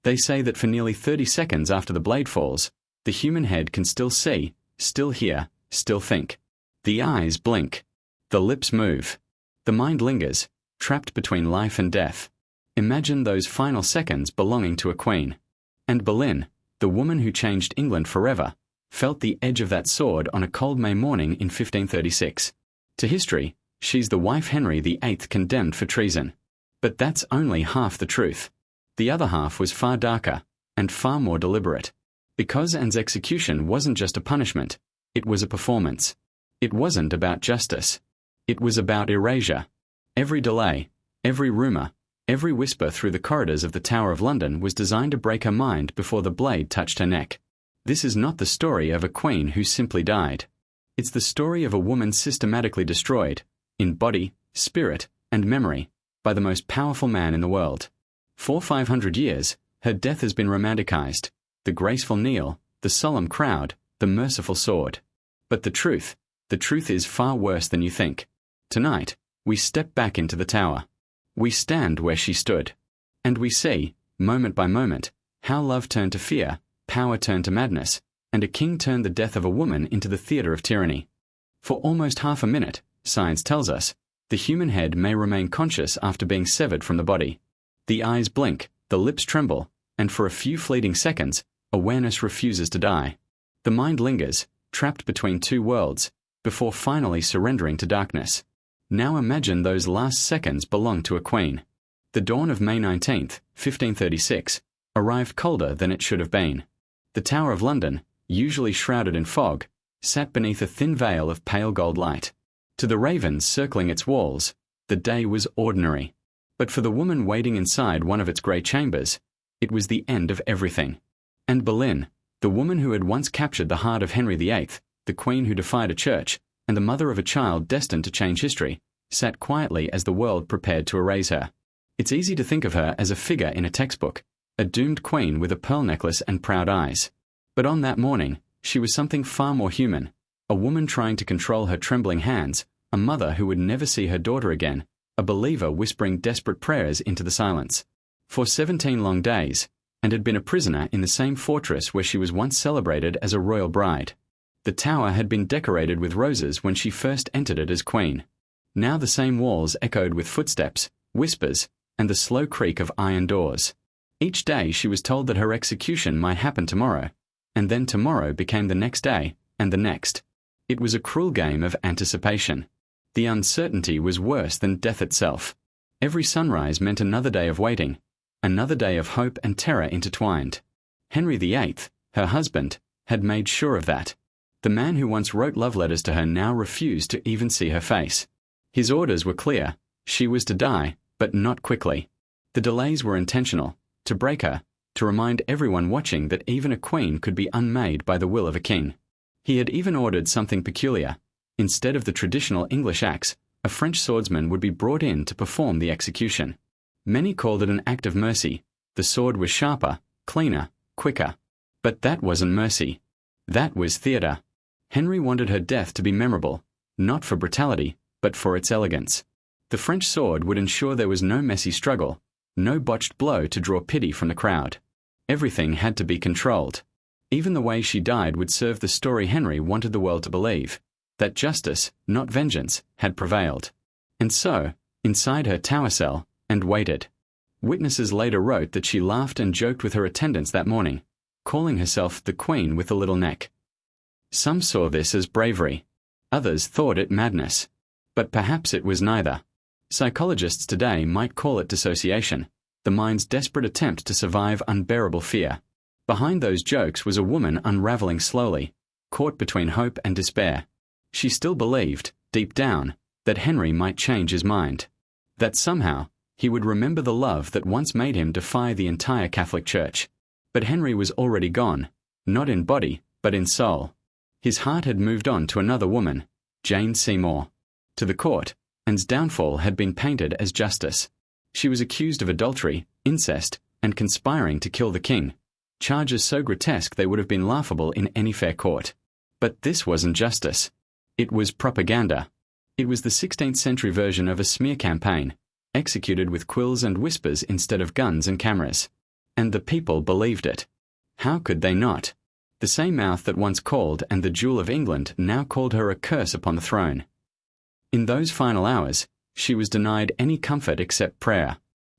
They say that for nearly 30 seconds after the blade falls, the human head can still see, still hear, still think. The eyes blink. The lips move. The mind lingers, trapped between life and death. Imagine those final seconds belonging to a queen. Anne Boleyn, the woman who changed England forever, felt the edge of that sword on a cold May morning in 1536. To history, she's the wife Henry VIII condemned for treason. But that's only half the truth. The other half was far darker, and far more deliberate. Because Anne's execution wasn't just a punishment, it was a performance. It wasn't about justice. It was about erasure. Every delay, every rumour, every whisper through the corridors of the Tower of London was designed to break her mind before the blade touched her neck. This is not the story of a queen who simply died. It's the story of a woman systematically destroyed, in body, spirit, and memory, by the most powerful man in the world. For 500 years, her death has been romanticized, the graceful kneel, the solemn crowd, the merciful sword. But the truth is far worse than you think. Tonight, we step back into the tower. We stand where she stood. And we see, moment by moment, how love turned to fear, power turned to madness, and a king turned the death of a woman into the theatre of tyranny. For almost half a minute, science tells us, the human head may remain conscious after being severed from the body. The eyes blink, the lips tremble, and for a few fleeting seconds, awareness refuses to die. The mind lingers, trapped between two worlds, before finally surrendering to darkness. Now imagine those last seconds belong to a queen. The dawn of May 19th, 1536, arrived colder than it should have been. The Tower of London, usually shrouded in fog, sat beneath a thin veil of pale gold light. To the ravens circling its walls, the day was ordinary. But for the woman waiting inside one of its grey chambers, it was the end of everything. Anne Boleyn, the woman who had once captured the heart of Henry VIII, the queen who defied a church, and the mother of a child destined to change history, sat quietly as the world prepared to erase her. It's easy to think of her as a figure in a textbook, a doomed queen with a pearl necklace and proud eyes. But on that morning, she was something far more human, a woman trying to control her trembling hands, a mother who would never see her daughter again, a believer whispering desperate prayers into the silence. For 17 long days, and had been a prisoner in the same fortress where she was once celebrated as a royal bride. The tower had been decorated with roses when she first entered it as queen. Now the same walls echoed with footsteps, whispers, and the slow creak of iron doors. Each day she was told that her execution might happen tomorrow, and then tomorrow became the next day, and the next. It was a cruel game of anticipation. The uncertainty was worse than death itself. Every sunrise meant another day of waiting, another day of hope and terror intertwined. Henry VIII, her husband, had made sure of that. The man who once wrote love letters to her now refused to even see her face. His orders were clear. She was to die, but not quickly. The delays were intentional, to break her, to remind everyone watching that even a queen could be unmade by the will of a king. He had even ordered something peculiar. Instead of the traditional English axe, a French swordsman would be brought in to perform the execution. Many called it an act of mercy. The sword was sharper, cleaner, quicker. But that wasn't mercy. That was theatre. Henry wanted her death to be memorable, not for brutality, but for its elegance. The French sword would ensure there was no messy struggle, no botched blow to draw pity from the crowd. Everything had to be controlled. Even the way she died would serve the story Henry wanted the world to believe, that justice, not vengeance, had prevailed. And so, inside her tower cell, and waited. Witnesses later wrote that she laughed and joked with her attendants that morning, calling herself the Queen with the little neck. Some saw this as bravery. Others thought it madness. But perhaps it was neither. Psychologists today might call it dissociation, the mind's desperate attempt to survive unbearable fear. Behind those jokes was a woman unraveling slowly, caught between hope and despair. She still believed, deep down, that Henry might change his mind. That somehow, he would remember the love that once made him defy the entire Catholic Church. But Henry was already gone, not in body, but in soul. His heart had moved on to another woman, Jane Seymour. To the court, Anne's downfall had been painted as justice. She was accused of adultery, incest, and conspiring to kill the king, charges so grotesque they would have been laughable in any fair court. But this wasn't justice. It was propaganda. It was the 16th century version of a smear campaign, executed with quills and whispers instead of guns and cameras. And the people believed it. How could they not? The same mouth that once called and the jewel of England now called her a curse upon the throne. In those final hours, she was denied any comfort except prayer.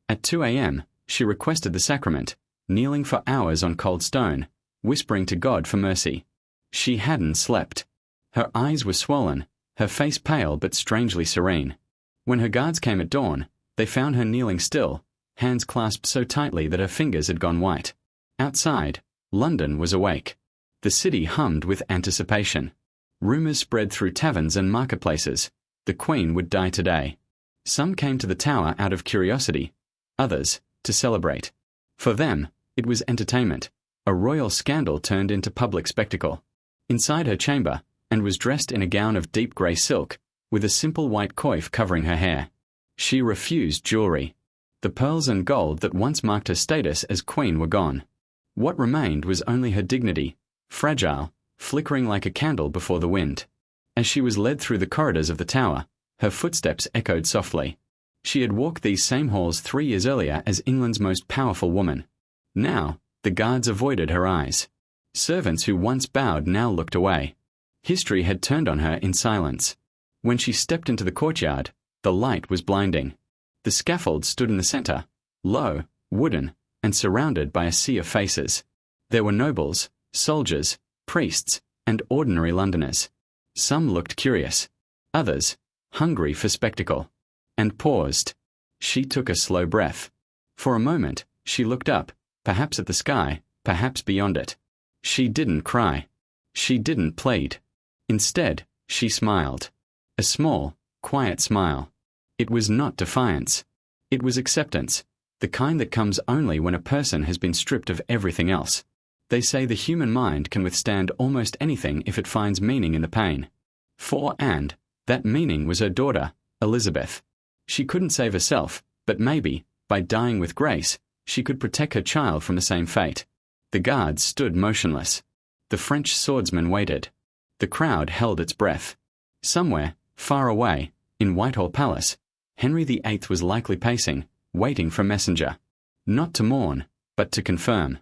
At 2 a.m., she requested the sacrament, kneeling for hours on cold stone, whispering to God for mercy. She hadn't slept. Her eyes were swollen, her face pale but strangely serene. When her guards came at dawn, they found her kneeling still, hands clasped so tightly that her fingers had gone white. Outside, London was awake. The city hummed with anticipation. Rumours spread through taverns and marketplaces. The Queen would die today. Some came to the Tower out of curiosity, others to celebrate. For them, it was entertainment, a royal scandal turned into public spectacle. Inside her chamber, and was dressed in a gown of deep grey silk, with a simple white coif covering her hair. She refused jewellery. The pearls and gold that once marked her status as queen were gone. What remained was only her dignity, fragile, flickering like a candle before the wind. As she was led through the corridors of the Tower, her footsteps echoed softly. She had walked these same halls 3 years earlier as England's most powerful woman. Now, the guards avoided her eyes. Servants who once bowed now looked away. History had turned on her in silence. When she stepped into the courtyard, the light was blinding. The scaffold stood in the centre, low, wooden, and surrounded by a sea of faces. There were nobles, soldiers, priests, and ordinary Londoners. Some looked curious, others hungry for spectacle, and paused. She took a slow breath. For a moment, she looked up, perhaps at the sky, perhaps beyond it. She didn't cry. She didn't plead. Instead, she smiled. A small, quiet smile. It was not defiance. It was acceptance, the kind that comes only when a person has been stripped of everything else. They say the human mind can withstand almost anything if it finds meaning in the pain. For Anne, that meaning was her daughter, Elizabeth. She couldn't save herself, but maybe, by dying with grace, she could protect her child from the same fate. The guards stood motionless. The French swordsmen waited. The crowd held its breath. Somewhere, far away, in Whitehall Palace, Henry VIII was likely pacing, waiting for a messenger. Not to mourn, but to confirm.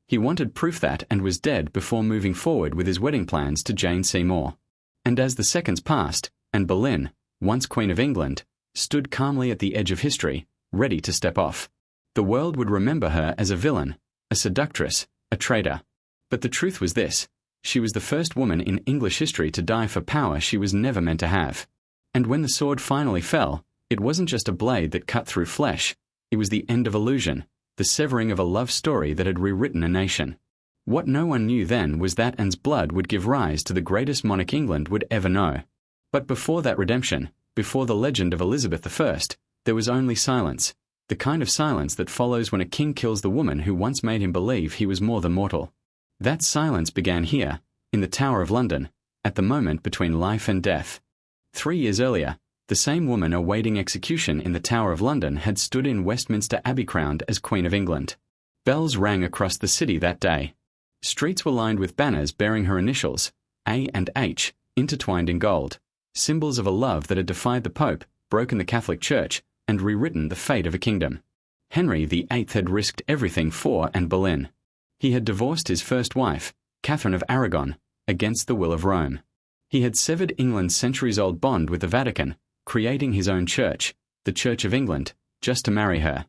He wanted proof that and was dead before moving forward with his wedding plans to Jane Seymour. And as the seconds passed, Anne Boleyn, once Queen of England, stood calmly at the edge of history, ready to step off. The world would remember her as a villain, a seductress, a traitor. But the truth was this: she was the first woman in English history to die for power she was never meant to have. And when the sword finally fell, it wasn't just a blade that cut through flesh, it was the end of illusion, the severing of a love story that had rewritten a nation. What no one knew then was that Anne's blood would give rise to the greatest monarch England would ever know. But before that redemption, before the legend of Elizabeth I, there was only silence, the kind of silence that follows when a king kills the woman who once made him believe he was more than mortal. That silence began here, in the Tower of London, at the moment between life and death. 3 years earlier, the same woman awaiting execution in the Tower of London had stood in Westminster Abbey crowned as Queen of England. Bells rang across the city that day. Streets were lined with banners bearing her initials, A and H, intertwined in gold, symbols of a love that had defied the Pope, broken the Catholic Church, and rewritten the fate of a kingdom. Henry VIII had risked everything for Anne Boleyn. He had divorced his first wife, Catherine of Aragon, against the will of Rome. He had severed England's centuries-old bond with the Vatican, creating his own church, the Church of England, just to marry her.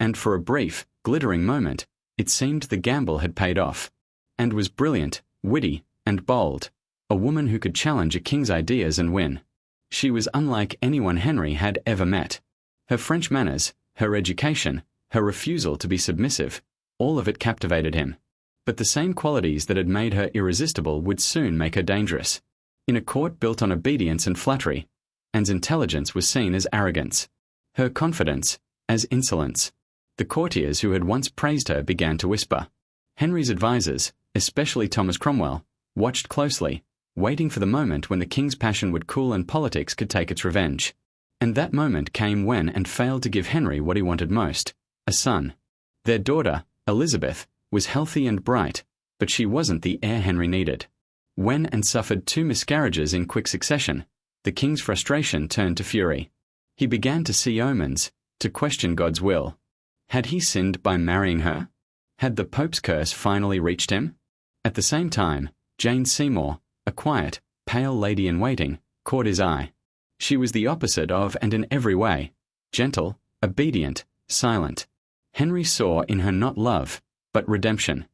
And for a brief, glittering moment, it seemed the gamble had paid off. And was brilliant, witty, and bold, a woman who could challenge a king's ideas and win. She was unlike anyone Henry had ever met. Her French manners, her education, her refusal to be submissive, all of it captivated him. But the same qualities that had made her irresistible would soon make her dangerous. In a court built on obedience and flattery, Anne's intelligence was seen as arrogance, her confidence as insolence. The courtiers who had once praised her began to whisper. Henry's advisers, especially Thomas Cromwell, watched closely, waiting for the moment when the king's passion would cool and politics could take its revenge. And that moment came when Anne failed to give Henry what he wanted most, a son. Their daughter, Elizabeth, was healthy and bright, but she wasn't the heir Henry needed. When Anne suffered 2 miscarriages in quick succession, the king's frustration turned to fury. He began to see omens, to question God's will. Had he sinned by marrying her? Had the Pope's curse finally reached him? At the same time, Jane Seymour, a quiet, pale lady-in-waiting, caught his eye. She was the opposite of, and in every way, gentle, obedient, silent. Henry saw in her not love, but redemption.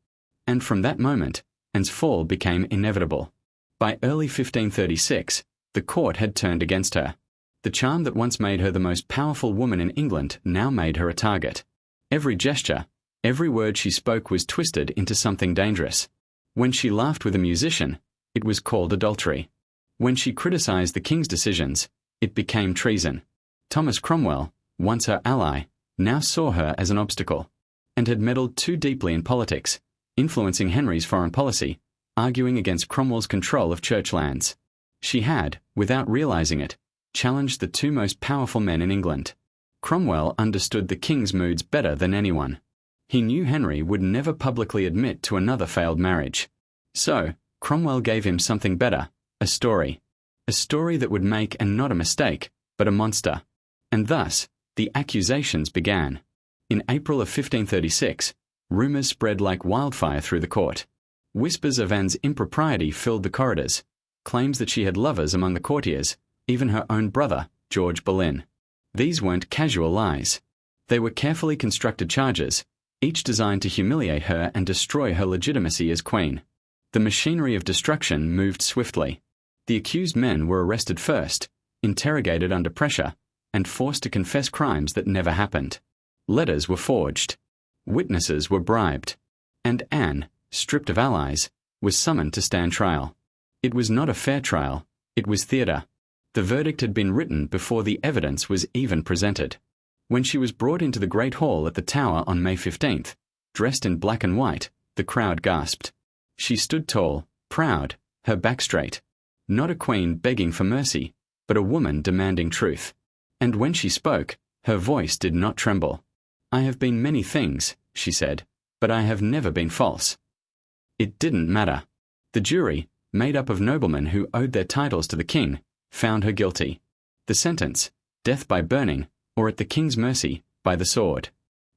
And from that moment, Anne's fall became inevitable. By early 1536, the court had turned against her. The charm that once made her the most powerful woman in England now made her a target. Every gesture, every word she spoke was twisted into something dangerous. When she laughed with a musician, it was called adultery. When she criticized the king's decisions, it became treason. Thomas Cromwell, once her ally, now saw her as an obstacle, and had meddled too deeply in politics, influencing Henry's foreign policy, arguing against Cromwell's control of church lands. She had, without realizing it, challenged the two most powerful men in England. Cromwell understood the king's moods better than anyone. He knew Henry would never publicly admit to another failed marriage. So, Cromwell gave him something better, a story. A story that would make, and not a mistake, but a monster. And thus, the accusations began. In April of 1536, rumours spread like wildfire through the court. Whispers of Anne's impropriety filled the corridors, claims that she had lovers among the courtiers, even her own brother, George Boleyn. These weren't casual lies. They were carefully constructed charges, each designed to humiliate her and destroy her legitimacy as queen. The machinery of destruction moved swiftly. The accused men were arrested first, interrogated under pressure, and forced to confess crimes that never happened. Letters were forged. Witnesses were bribed. And Anne, stripped of allies, was summoned to stand trial. It was not a fair trial, it was theatre. The verdict had been written before the evidence was even presented. When she was brought into the Great Hall at the Tower on May 15th, dressed in black and white, the crowd gasped. She stood tall, proud, her back straight. Not a queen begging for mercy, but a woman demanding truth. And when she spoke, her voice did not tremble. "I have been many things," she said, "but I have never been false." It didn't matter. The jury, made up of noblemen who owed their titles to the king, found her guilty. The sentence, death by burning, or at the king's mercy, by the sword.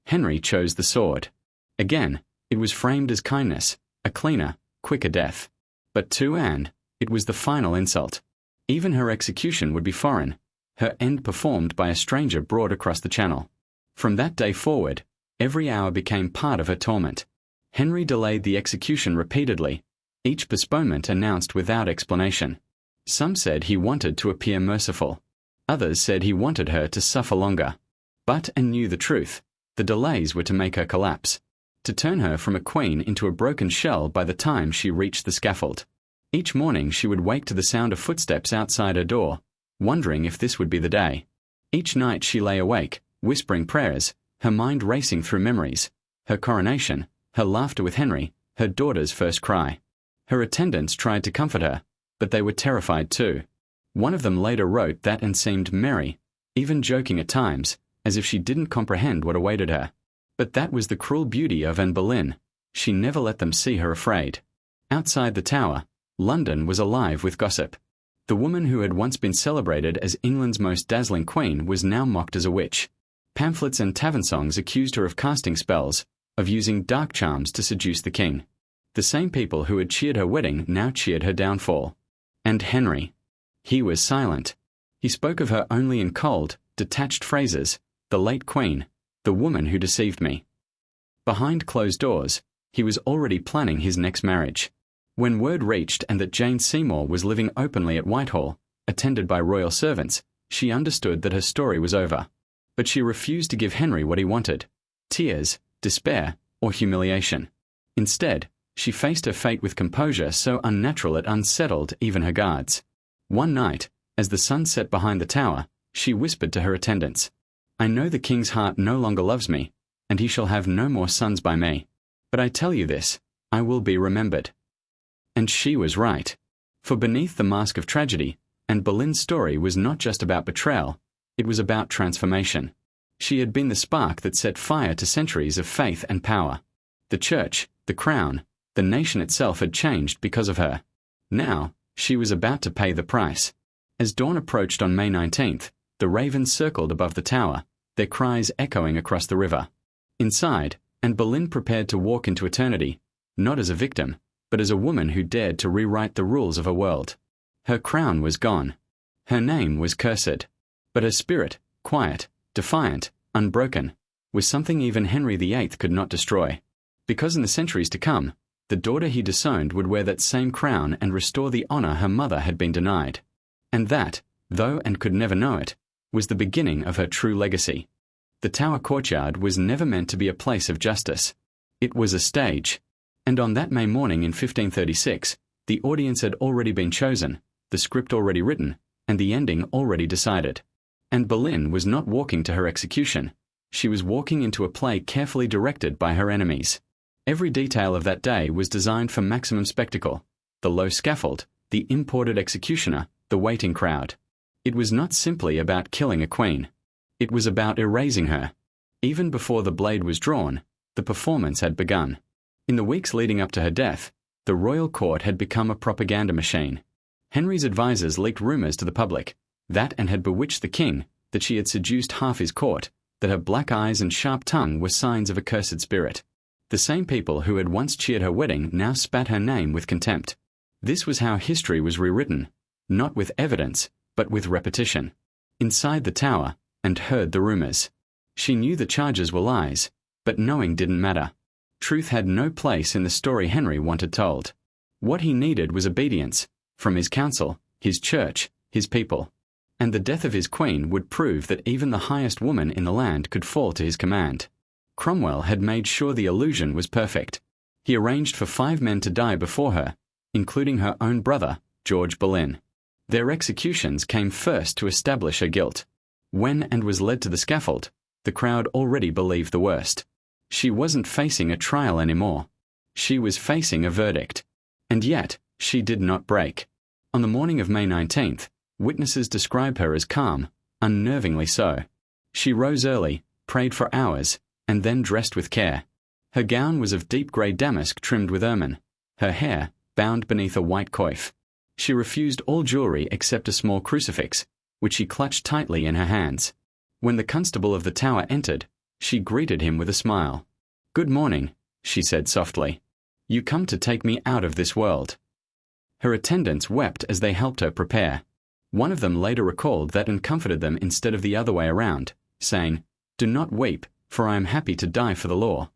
Henry chose the sword. Again, it was framed as kindness, a cleaner, quicker death. But to Anne, it was the final insult. Even her execution would be foreign, her end performed by a stranger brought across the channel. From that day forward, every hour became part of her torment. Henry delayed the execution repeatedly, each postponement announced without explanation. Some said he wanted to appear merciful. Others said he wanted her to suffer longer. But Anne knew the truth. The delays were to make her collapse, to turn her from a queen into a broken shell by the time she reached the scaffold. Each morning she would wake to the sound of footsteps outside her door, wondering if this would be the day. Each night she lay awake, whispering prayers, her mind racing through memories, her coronation, her laughter with Henry, her daughter's first cry. Her attendants tried to comfort her, but they were terrified too. One of them later wrote that Anne seemed merry, even joking at times, as if she didn't comprehend what awaited her. But that was the cruel beauty of Anne Boleyn. She never let them see her afraid. Outside the Tower, London was alive with gossip. The woman who had once been celebrated as England's most dazzling queen was now mocked as a witch. Pamphlets and tavern songs accused her of casting spells, of using dark charms to seduce the king. The same people who had cheered her wedding now cheered her downfall. And Henry. He was silent. He spoke of her only in cold, detached phrases, the late queen, the woman who deceived me. Behind closed doors, he was already planning his next marriage. When word reached and that Jane Seymour was living openly at Whitehall, attended by royal servants, she understood that her story was over. But she refused to give Henry what he wanted: tears, despair, or humiliation. Instead, she faced her fate with composure so unnatural it unsettled even her guards. One night, as the sun set behind the Tower, she whispered to her attendants, "I know the king's heart no longer loves me, and he shall have no more sons by me. But I tell you this, I will be remembered." And she was right. For beneath the mask of tragedy, Anne Boleyn's story was not just about betrayal, it was about transformation. She had been the spark that set fire to centuries of faith and power. The church, the crown, the nation itself had changed because of her. Now, she was about to pay the price. As dawn approached on May 19th, the ravens circled above the Tower, their cries echoing across the river. Inside, and Boleyn prepared to walk into eternity, not as a victim, but as a woman who dared to rewrite the rules of her world. Her crown was gone. Her name was cursed. But her spirit, quiet, defiant, unbroken, was something even Henry VIII could not destroy. Because in the centuries to come, the daughter he disowned would wear that same crown and restore the honor her mother had been denied. And that, though and could never know it, was the beginning of her true legacy. The Tower courtyard was never meant to be a place of justice. It was a stage. And on that May morning in 1536, the audience had already been chosen, the script already written, and the ending already decided. And Boleyn was not walking to her execution. She was walking into a play carefully directed by her enemies. Every detail of that day was designed for maximum spectacle: the low scaffold, the imported executioner, the waiting crowd. It was not simply about killing a queen. It was about erasing her. Even before the blade was drawn, the performance had begun. In the weeks leading up to her death, the royal court had become a propaganda machine. Henry's advisers leaked rumors to the public, that and had bewitched the king, that she had seduced half his court, that her black eyes and sharp tongue were signs of a cursed spirit. The same people who had once cheered her wedding now spat her name with contempt. This was how history was rewritten, not with evidence, but with repetition. Inside the Tower, and heard the rumors. She knew the charges were lies, but knowing didn't matter. Truth had no place in the story Henry wanted told. What he needed was obedience, from his council, his church, his people. And the death of his queen would prove that even the highest woman in the land could fall to his command. Cromwell had made sure the illusion was perfect. He arranged for 5 men to die before her, including her own brother, George Boleyn. Their executions came first to establish her guilt. When and was led to the scaffold, the crowd already believed the worst. She wasn't facing a trial anymore. She was facing a verdict. And yet, she did not break. On the morning of May 19th, witnesses describe her as calm, unnervingly so. She rose early, prayed for hours, and then dressed with care. Her gown was of deep grey damask trimmed with ermine, her hair bound beneath a white coif. She refused all jewellery except a small crucifix, which she clutched tightly in her hands. When the constable of the Tower entered, she greeted him with a smile. "Good morning," she said softly. "You come to take me out of this world." Her attendants wept as they helped her prepare. One of them later recalled that and comforted them instead of the other way around, saying, "Do not weep, for I am happy to die for the law."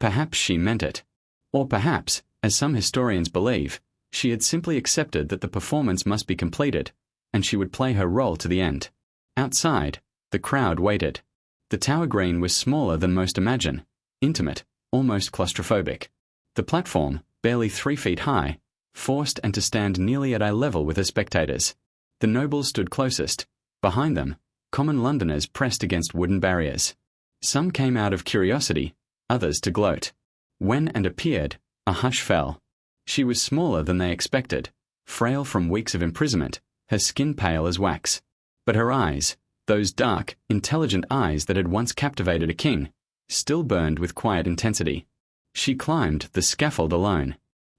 Perhaps she meant it. Or perhaps, as some historians believe, she had simply accepted that the performance must be completed, and she would play her role to the end. Outside, the crowd waited. The Tower Green was smaller than most imagine, intimate, almost claustrophobic. The platform, barely 3 feet high, forced Anne to stand nearly at eye level with her spectators. The nobles stood closest. Behind them, common Londoners pressed against wooden barriers. Some came out of curiosity, others to gloat. When Anne appeared, a hush fell. She was smaller than they expected, frail from weeks of imprisonment, her skin pale as wax. But her eyes, those dark, intelligent eyes that had once captivated a king, still burned with quiet intensity. She climbed the scaffold alone.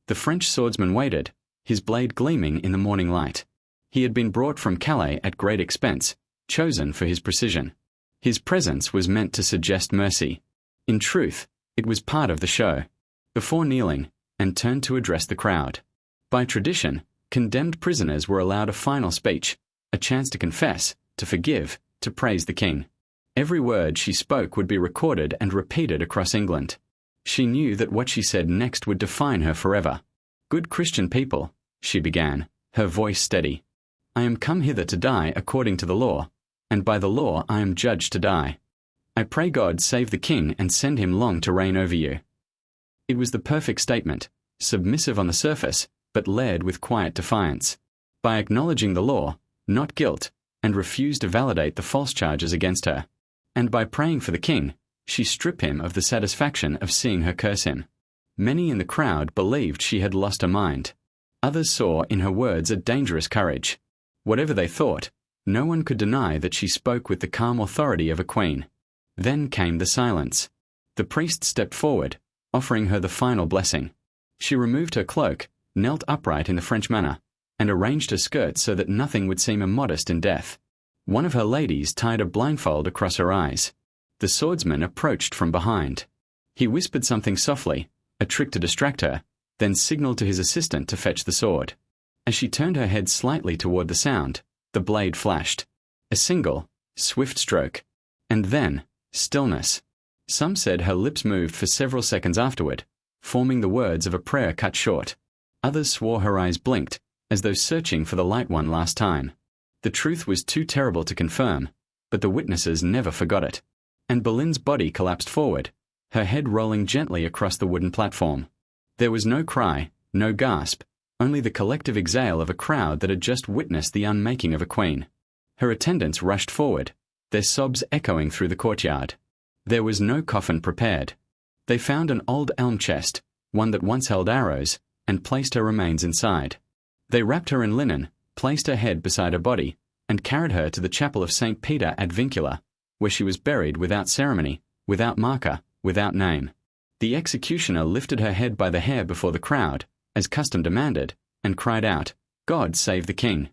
The French swordsman waited, his blade gleaming in the morning light. He had been brought from Calais at great expense, chosen for his precision. His presence was meant to suggest mercy. In truth, it was part of the show. Before kneeling, Anne turned to address the crowd. By tradition, condemned prisoners were allowed a final speech, a chance to confess, to forgive, to praise the king. Every word she spoke would be recorded and repeated across England. She knew that what she said next would define her forever. "Good Christian people," she began, her voice steady. "I am come hither to die according to the law, and by the law I am judged to die. I pray God save the king and send him long to reign over you." It was the perfect statement, submissive on the surface, but led with quiet defiance. By acknowledging the law, not guilt, and refused to validate the false charges against her. And by praying for the king, she stripped him of the satisfaction of seeing her curse him. Many in the crowd believed she had lost her mind. Others saw in her words a dangerous courage. Whatever they thought, no one could deny that she spoke with the calm authority of a queen. Then came the silence. The priest stepped forward, offering her the final blessing. She removed her cloak, knelt upright in the French manner, and arranged her skirts so that nothing would seem immodest in death. One of her ladies tied a blindfold across her eyes. The swordsman approached from behind. He whispered something softly, a trick to distract her, then signaled to his assistant to fetch the sword. As she turned her head slightly toward the sound, the blade flashed. A single, swift stroke. And then, stillness. Some said her lips moved for several seconds afterward, forming the words of a prayer cut short. Others swore her eyes blinked, as though searching for the light one last time. The truth was too terrible to confirm, but the witnesses never forgot it. Anne Boleyn's body collapsed forward, her head rolling gently across the wooden platform. There was no cry, no gasp, only the collective exhale of a crowd that had just witnessed the unmaking of a queen. Her attendants rushed forward, their sobs echoing through the courtyard. There was no coffin prepared. They found an old elm chest, one that once held arrows, and placed her remains inside. They wrapped her in linen, placed her head beside her body, and carried her to the chapel of St. Peter ad Vincula, where she was buried without ceremony, without marker, without name. The executioner lifted her head by the hair before the crowd, as custom demanded, and cried out, "God save the king."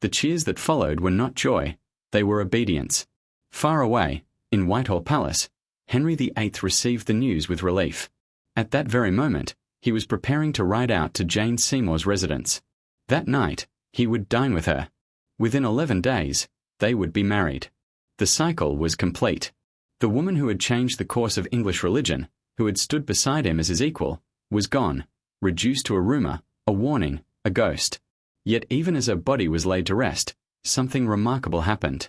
The cheers that followed were not joy, they were obedience. Far away, in Whitehall Palace, Henry VIII received the news with relief. At that very moment, he was preparing to ride out to Jane Seymour's residence. That night, he would dine with her. Within 11 days, they would be married. The cycle was complete. The woman who had changed the course of English religion, who had stood beside him as his equal, was gone, reduced to a rumor, a warning, a ghost. Yet even as her body was laid to rest, something remarkable happened.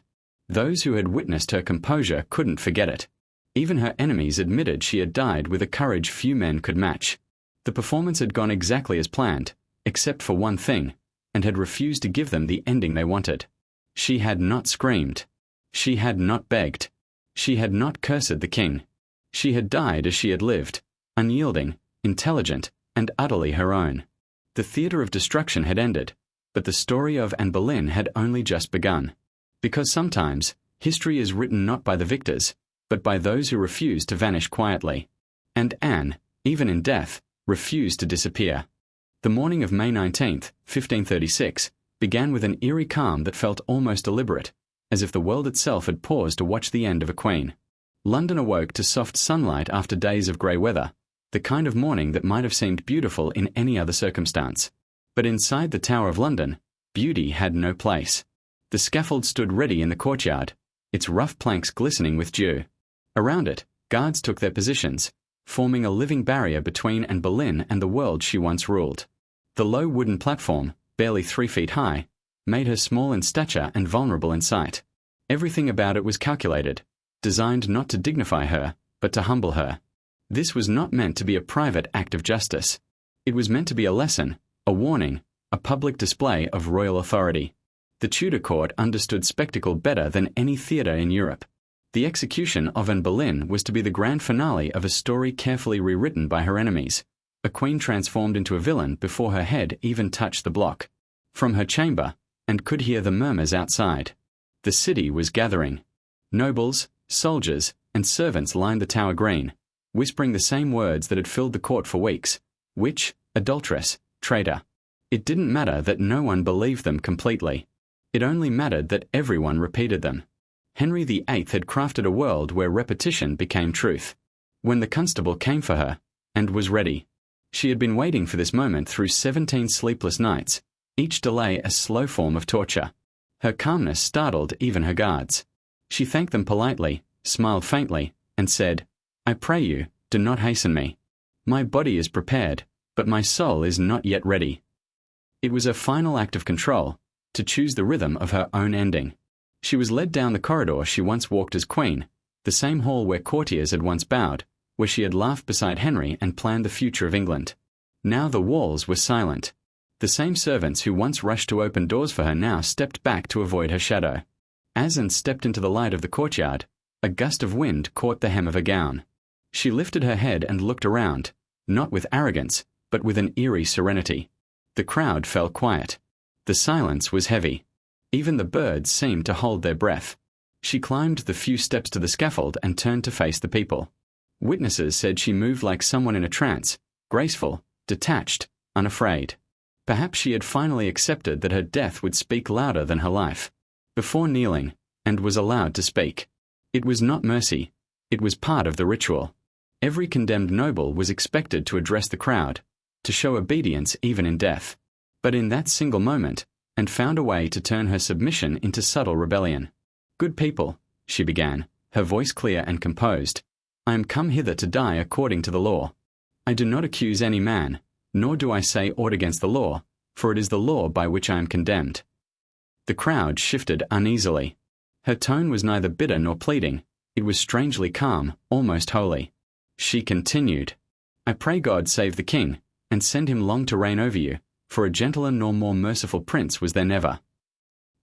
Those who had witnessed her composure couldn't forget it. Even her enemies admitted she had died with a courage few men could match. The performance had gone exactly as planned, except for one thing, and had refused to give them the ending they wanted. She had not screamed. She had not begged. She had not cursed the king. She had died as she had lived, unyielding, intelligent, and utterly her own. The theatre of destruction had ended, but the story of Anne Boleyn had only just begun. Because sometimes, history is written not by the victors, but by those who refuse to vanish quietly. And Anne, even in death, refused to disappear. The morning of May 19, 1536, began with an eerie calm that felt almost deliberate, as if the world itself had paused to watch the end of a queen. London awoke to soft sunlight after days of grey weather, the kind of morning that might have seemed beautiful in any other circumstance. But inside the Tower of London, beauty had no place. The scaffold stood ready in the courtyard, its rough planks glistening with dew. Around it, guards took their positions, forming a living barrier between Anne Boleyn and the world she once ruled. The low wooden platform, barely 3 feet high, made her small in stature and vulnerable in sight. Everything about it was calculated, designed not to dignify her, but to humble her. This was not meant to be a private act of justice. It was meant to be a lesson, a warning, a public display of royal authority. The Tudor court understood spectacle better than any theatre in Europe. The execution of Anne Boleyn was to be the grand finale of a story carefully rewritten by her enemies, a queen transformed into a villain before her head even touched the block. From her chamber, Anne could hear the murmurs outside. The city was gathering. Nobles, soldiers, and servants lined the Tower Green, whispering the same words that had filled the court for weeks: witch, adulteress, traitor. It didn't matter that no one believed them completely. It only mattered that everyone repeated them. Henry VIII had crafted a world where repetition became truth. When the constable came for her, and was ready. She had been waiting for this moment through 17 sleepless nights, each delay a slow form of torture. Her calmness startled even her guards. She thanked them politely, smiled faintly, and said, "I pray you, do not hasten me. My body is prepared, but my soul is not yet ready." It was a final act of control, to choose the rhythm of her own ending. She was led down the corridor she once walked as queen, the same hall where courtiers had once bowed, where she had laughed beside Henry and planned the future of England. Now the walls were silent. The same servants who once rushed to open doors for her now stepped back to avoid her shadow. As Anne stepped into the light of the courtyard, a gust of wind caught the hem of her gown. She lifted her head and looked around, not with arrogance, but with an eerie serenity. The crowd fell quiet. The silence was heavy. Even the birds seemed to hold their breath. She climbed the few steps to the scaffold and turned to face the people. Witnesses said she moved like someone in a trance, graceful, detached, unafraid. Perhaps she had finally accepted that her death would speak louder than her life. Before kneeling, and was allowed to speak. It was not mercy. It was part of the ritual. Every condemned noble was expected to address the crowd, to show obedience even in death. But in that single moment, Anne found a way to turn her submission into subtle rebellion. "Good people," she began, her voice clear and composed, "I am come hither to die according to the law. I do not accuse any man, nor do I say aught against the law, for it is the law by which I am condemned." The crowd shifted uneasily. Her tone was neither bitter nor pleading, it was strangely calm, almost holy. She continued, "I pray God save the king, and send him long to reign over you, for a gentler nor more merciful prince was there never."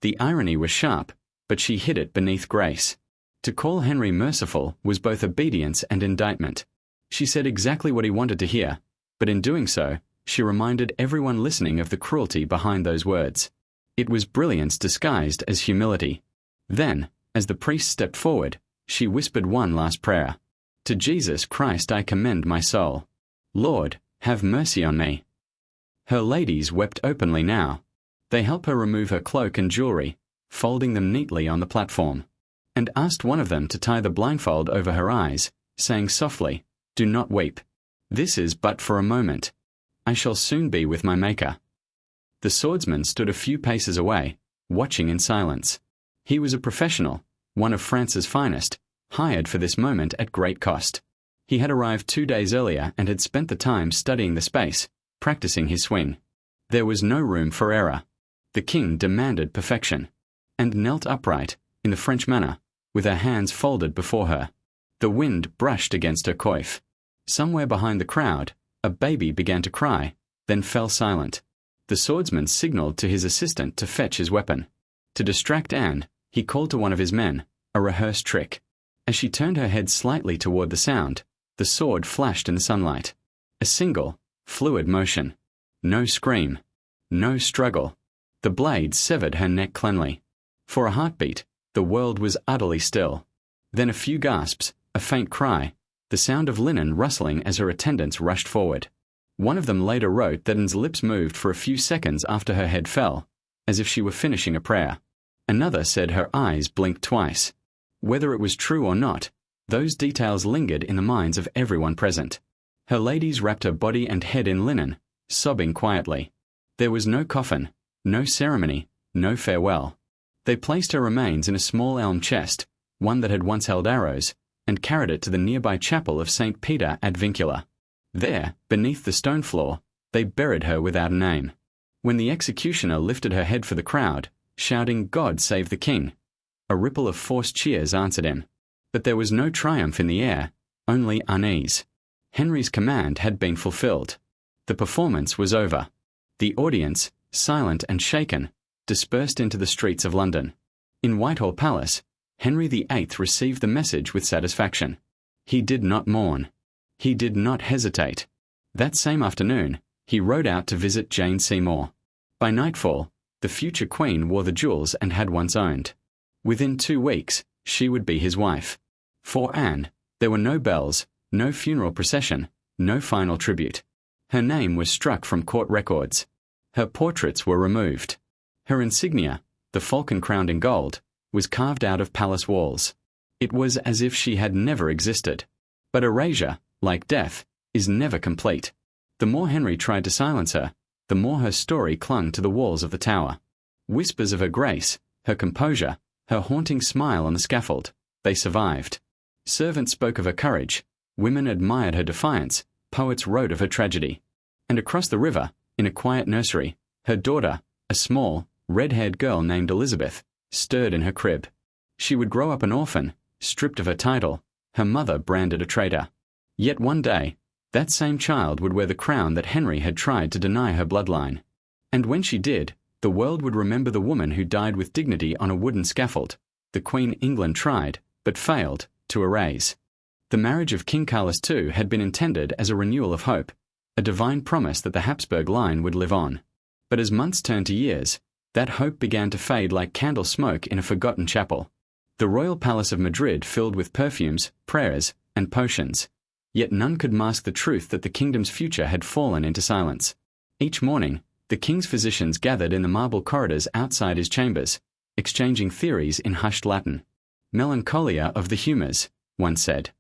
The irony was sharp, but she hid it beneath grace. To call Henry merciful was both obedience and indictment. She said exactly what he wanted to hear, but in doing so, she reminded everyone listening of the cruelty behind those words. It was brilliance disguised as humility. Then, as the priest stepped forward, she whispered one last prayer. "To Jesus Christ I commend my soul. Lord, have mercy on me." Her ladies wept openly now. They helped her remove her cloak and jewelry, folding them neatly on the platform, and asked one of them to tie the blindfold over her eyes, saying softly, "Do not weep. This is but for a moment. I shall soon be with my Maker." The swordsman stood a few paces away, watching in silence. He was a professional, one of France's finest, hired for this moment at great cost. He had arrived 2 days earlier and had spent the time studying the space, practicing his swing. There was no room for error. The king demanded perfection, and knelt upright, in the French manner, with her hands folded before her. The wind brushed against her coif. Somewhere behind the crowd, a baby began to cry, then fell silent. The swordsman signaled to his assistant to fetch his weapon. To distract Anne, he called to one of his men, a rehearsed trick. As she turned her head slightly toward the sound, the sword flashed in the sunlight. A single, fluid motion. No scream. No struggle. The blade severed her neck cleanly. For a heartbeat, the world was utterly still. Then a few gasps, a faint cry, the sound of linen rustling as her attendants rushed forward. One of them later wrote that Anne's lips moved for a few seconds after her head fell, as if she were finishing a prayer. Another said her eyes blinked twice. Whether it was true or not, those details lingered in the minds of everyone present. Her ladies wrapped her body and head in linen, sobbing quietly. There was no coffin, no ceremony, no farewell. They placed her remains in a small elm chest, one that had once held arrows, and carried it to the nearby chapel of St. Peter ad Vincula. There, beneath the stone floor, they buried her without a name. When the executioner lifted her head for the crowd, shouting, "God save the king," a ripple of forced cheers answered him. But there was no triumph in the air, only unease. Henry's command had been fulfilled. The performance was over. The audience, silent and shaken, dispersed into the streets of London. In Whitehall Palace, Henry VIII received the message with satisfaction. He did not mourn. He did not hesitate. That same afternoon, he rode out to visit Jane Seymour. By nightfall, the future queen wore the jewels and had once owned. Within 2 weeks, she would be his wife. For Anne, there were no bells, no funeral procession, no final tribute. Her name was struck from court records. Her portraits were removed. Her insignia, the falcon crowned in gold, was carved out of palace walls. It was as if she had never existed. But erasure, like death, is never complete. The more Henry tried to silence her, the more her story clung to the walls of the tower. Whispers of her grace, her composure, her haunting smile on the scaffold, they survived. Servants spoke of her courage, women admired her defiance, poets wrote of her tragedy. And across the river, in a quiet nursery, her daughter, a small, red-haired girl named Elizabeth, stirred in her crib. She would grow up an orphan, stripped of her title, her mother branded a traitor. Yet one day, that same child would wear the crown that Henry had tried to deny her bloodline. And when she did, the world would remember the woman who died with dignity on a wooden scaffold, the Queen England tried, but failed, to erase. The marriage of King Carlos II had been intended as a renewal of hope, a divine promise that the Habsburg line would live on. But as months turned to years, that hope began to fade like candle smoke in a forgotten chapel. The royal palace of Madrid filled with perfumes, prayers, and potions. Yet none could mask the truth that the kingdom's future had fallen into silence. Each morning, the king's physicians gathered in the marble corridors outside his chambers, exchanging theories in hushed Latin. Melancholia of the humours, one said.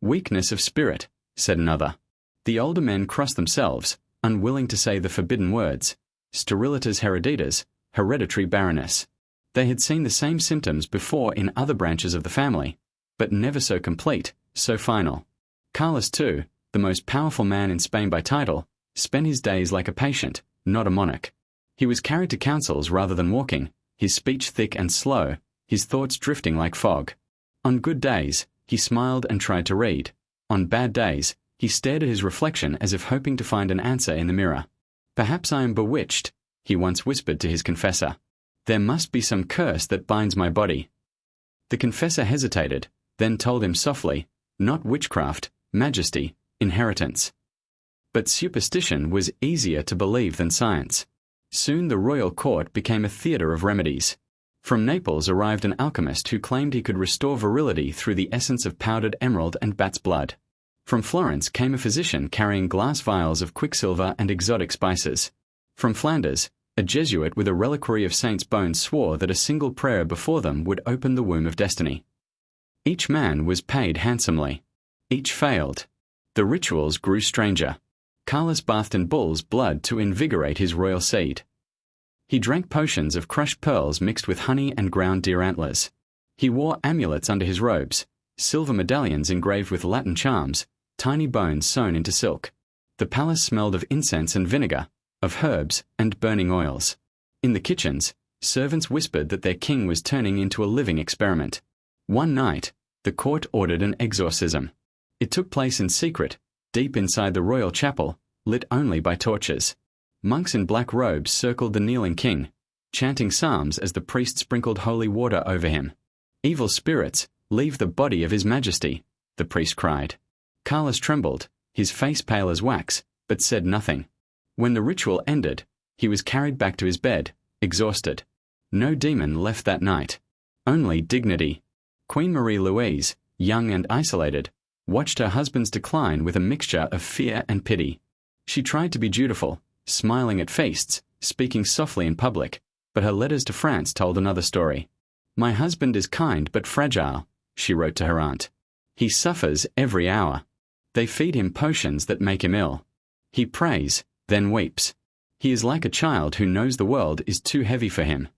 Weakness of spirit, said another. The older men crossed themselves, unwilling to say the forbidden words, sterilitas hereditas, hereditary barrenness. They had seen the same symptoms before in other branches of the family, but never so complete, so final. Carlos, too, the most powerful man in Spain by title, spent his days like a patient, not a monarch. He was carried to councils rather than walking, his speech thick and slow, his thoughts drifting like fog. On good days, he smiled and tried to read. On bad days, he stared at his reflection as if hoping to find an answer in the mirror. "Perhaps I am bewitched," he once whispered to his confessor. "There must be some curse that binds my body." The confessor hesitated, then told him softly, "Not witchcraft, majesty, inheritance." But superstition was easier to believe than science. Soon the royal court became a theatre of remedies. From Naples arrived an alchemist who claimed he could restore virility through the essence of powdered emerald and bat's blood. From Florence came a physician carrying glass vials of quicksilver and exotic spices. From Flanders, a Jesuit with a reliquary of saints' bones swore that a single prayer before them would open the womb of destiny. Each man was paid handsomely. Each failed. The rituals grew stranger. Carlos bathed in bull's blood to invigorate his royal seed. He drank potions of crushed pearls mixed with honey and ground deer antlers. He wore amulets under his robes, silver medallions engraved with Latin charms, tiny bones sewn into silk. The palace smelled of incense and vinegar, of herbs and burning oils. In the kitchens, servants whispered that their king was turning into a living experiment. One night, the court ordered an exorcism. It took place in secret, deep inside the royal chapel, lit only by torches. Monks in black robes circled the kneeling king, chanting psalms as the priest sprinkled holy water over him. "Evil spirits, leave the body of His Majesty," the priest cried. Carlos trembled, his face pale as wax, but said nothing. When the ritual ended, he was carried back to his bed, exhausted. No demon left that night. Only dignity. Queen Marie-Louise, young and isolated, watched her husband's decline with a mixture of fear and pity. She tried to be dutiful, smiling at feasts, speaking softly in public, but her letters to France told another story. "My husband is kind but fragile," she wrote to her aunt. "He suffers every hour. They feed him potions that make him ill. He prays, then weeps. He is like a child who knows the world is too heavy for him."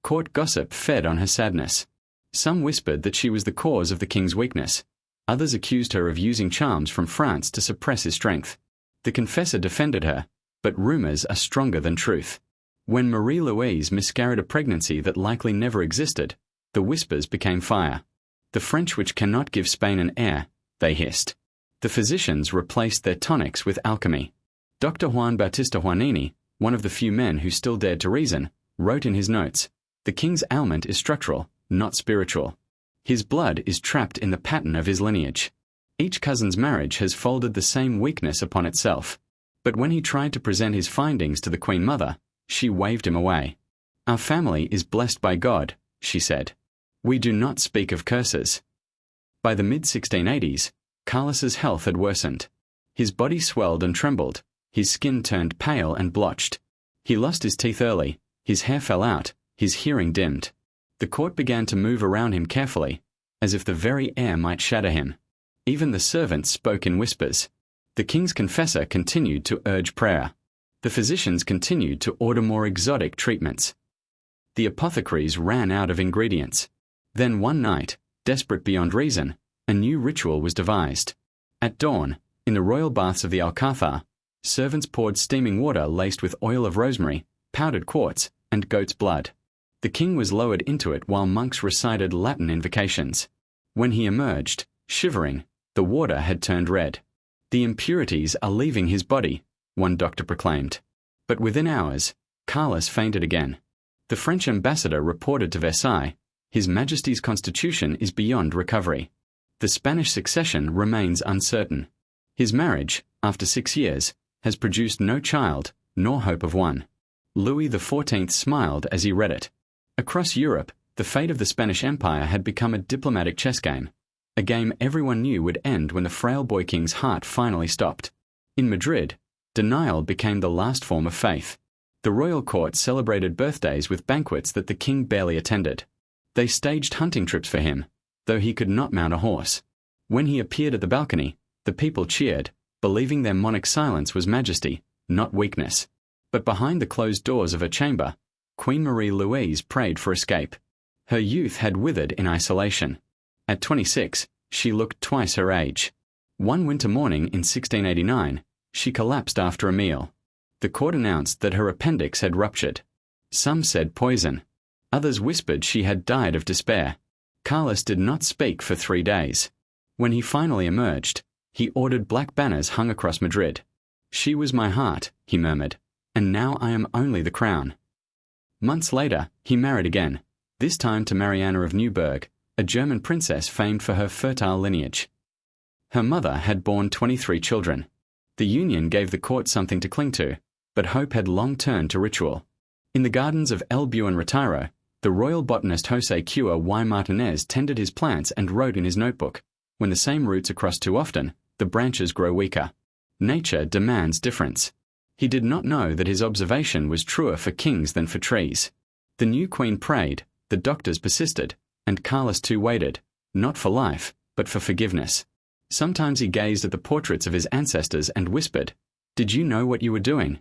Court gossip fed on her sadness. Some whispered that she was the cause of the king's weakness. Others accused her of using charms from France to suppress his strength. The confessor defended her, but rumors are stronger than truth. When Marie-Louise miscarried a pregnancy that likely never existed, the whispers became fire. "The French which cannot give Spain an heir," they hissed. The physicians replaced their tonics with alchemy. Dr. Juan Bautista Juanini, one of the few men who still dared to reason, wrote in his notes, "The king's ailment is structural, not spiritual. His blood is trapped in the pattern of his lineage. Each cousin's marriage has folded the same weakness upon itself." But when he tried to present his findings to the Queen Mother, she waved him away. "Our family is blessed by God," she said. "We do not speak of curses." By the mid-1680s, Carlos's health had worsened. His body swelled and trembled, his skin turned pale and blotched. He lost his teeth early, his hair fell out, his hearing dimmed. The court began to move around him carefully, as if the very air might shatter him. Even the servants spoke in whispers. The king's confessor continued to urge prayer. The physicians continued to order more exotic treatments. The apothecaries ran out of ingredients. Then one night, desperate beyond reason, a new ritual was devised. At dawn, in the royal baths of the Alcázar, servants poured steaming water laced with oil of rosemary, powdered quartz, and goat's blood. The king was lowered into it while monks recited Latin invocations. When he emerged, shivering, the water had turned red. "The impurities are leaving his body," one doctor proclaimed. But within hours, Carlos fainted again. The French ambassador reported to Versailles, "His Majesty's constitution is beyond recovery." The Spanish succession remains uncertain. His marriage, after 6 years, has produced no child, nor hope of one. Louis XIV smiled as he read it. Across Europe, the fate of the Spanish Empire had become a diplomatic chess game. A game everyone knew would end when the frail boy king's heart finally stopped. In Madrid, denial became the last form of faith. The royal court celebrated birthdays with banquets that the king barely attended. They staged hunting trips for him, though he could not mount a horse. When he appeared at the balcony, the The people cheered, believing their monarch's silence was majesty, not weakness. But behind the closed doors of her chamber, Queen Marie-Louise prayed for escape. Her youth had withered in isolation. At 26, she looked twice her age. One winter morning in 1689, she collapsed after a meal. The court announced that her appendix had ruptured. Some said poison. Others whispered she had died of despair. Carlos did not speak for 3 days. When he finally emerged, he ordered black banners hung across Madrid. "She was my heart," he murmured, "and now I am only the crown." Months later, he married again, this time to Mariana of Neuburg, a German princess famed for her fertile lineage. Her mother had borne 23 children. The union gave the court something to cling to, but hope had long turned to ritual. In the gardens of El Buen Retiro, the royal botanist José Cura y Martínez tended his plants and wrote in his notebook, "When the same roots are crossed too often, the branches grow weaker. Nature demands difference." He did not know that his observation was truer for kings than for trees. The new queen prayed, the doctors persisted, and Carlos too waited, not for life, but for forgiveness. Sometimes he gazed at the portraits of his ancestors and whispered, "Did you know what you were doing?"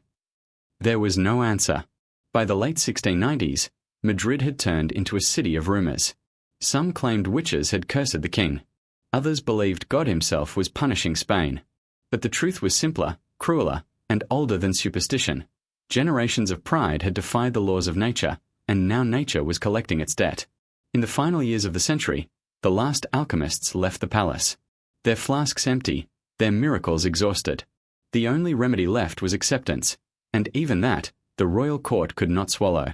There was no answer. By the late 1690s, Madrid had turned into a city of rumors. Some claimed witches had cursed the king. Others believed God himself was punishing Spain. But the truth was simpler, crueler, and older than superstition. Generations of pride had defied the laws of nature, and now nature was collecting its debt. In the final years of the century, the last alchemists left the palace. Their flasks empty, their miracles exhausted. The only remedy left was acceptance, and even that, the royal court could not swallow.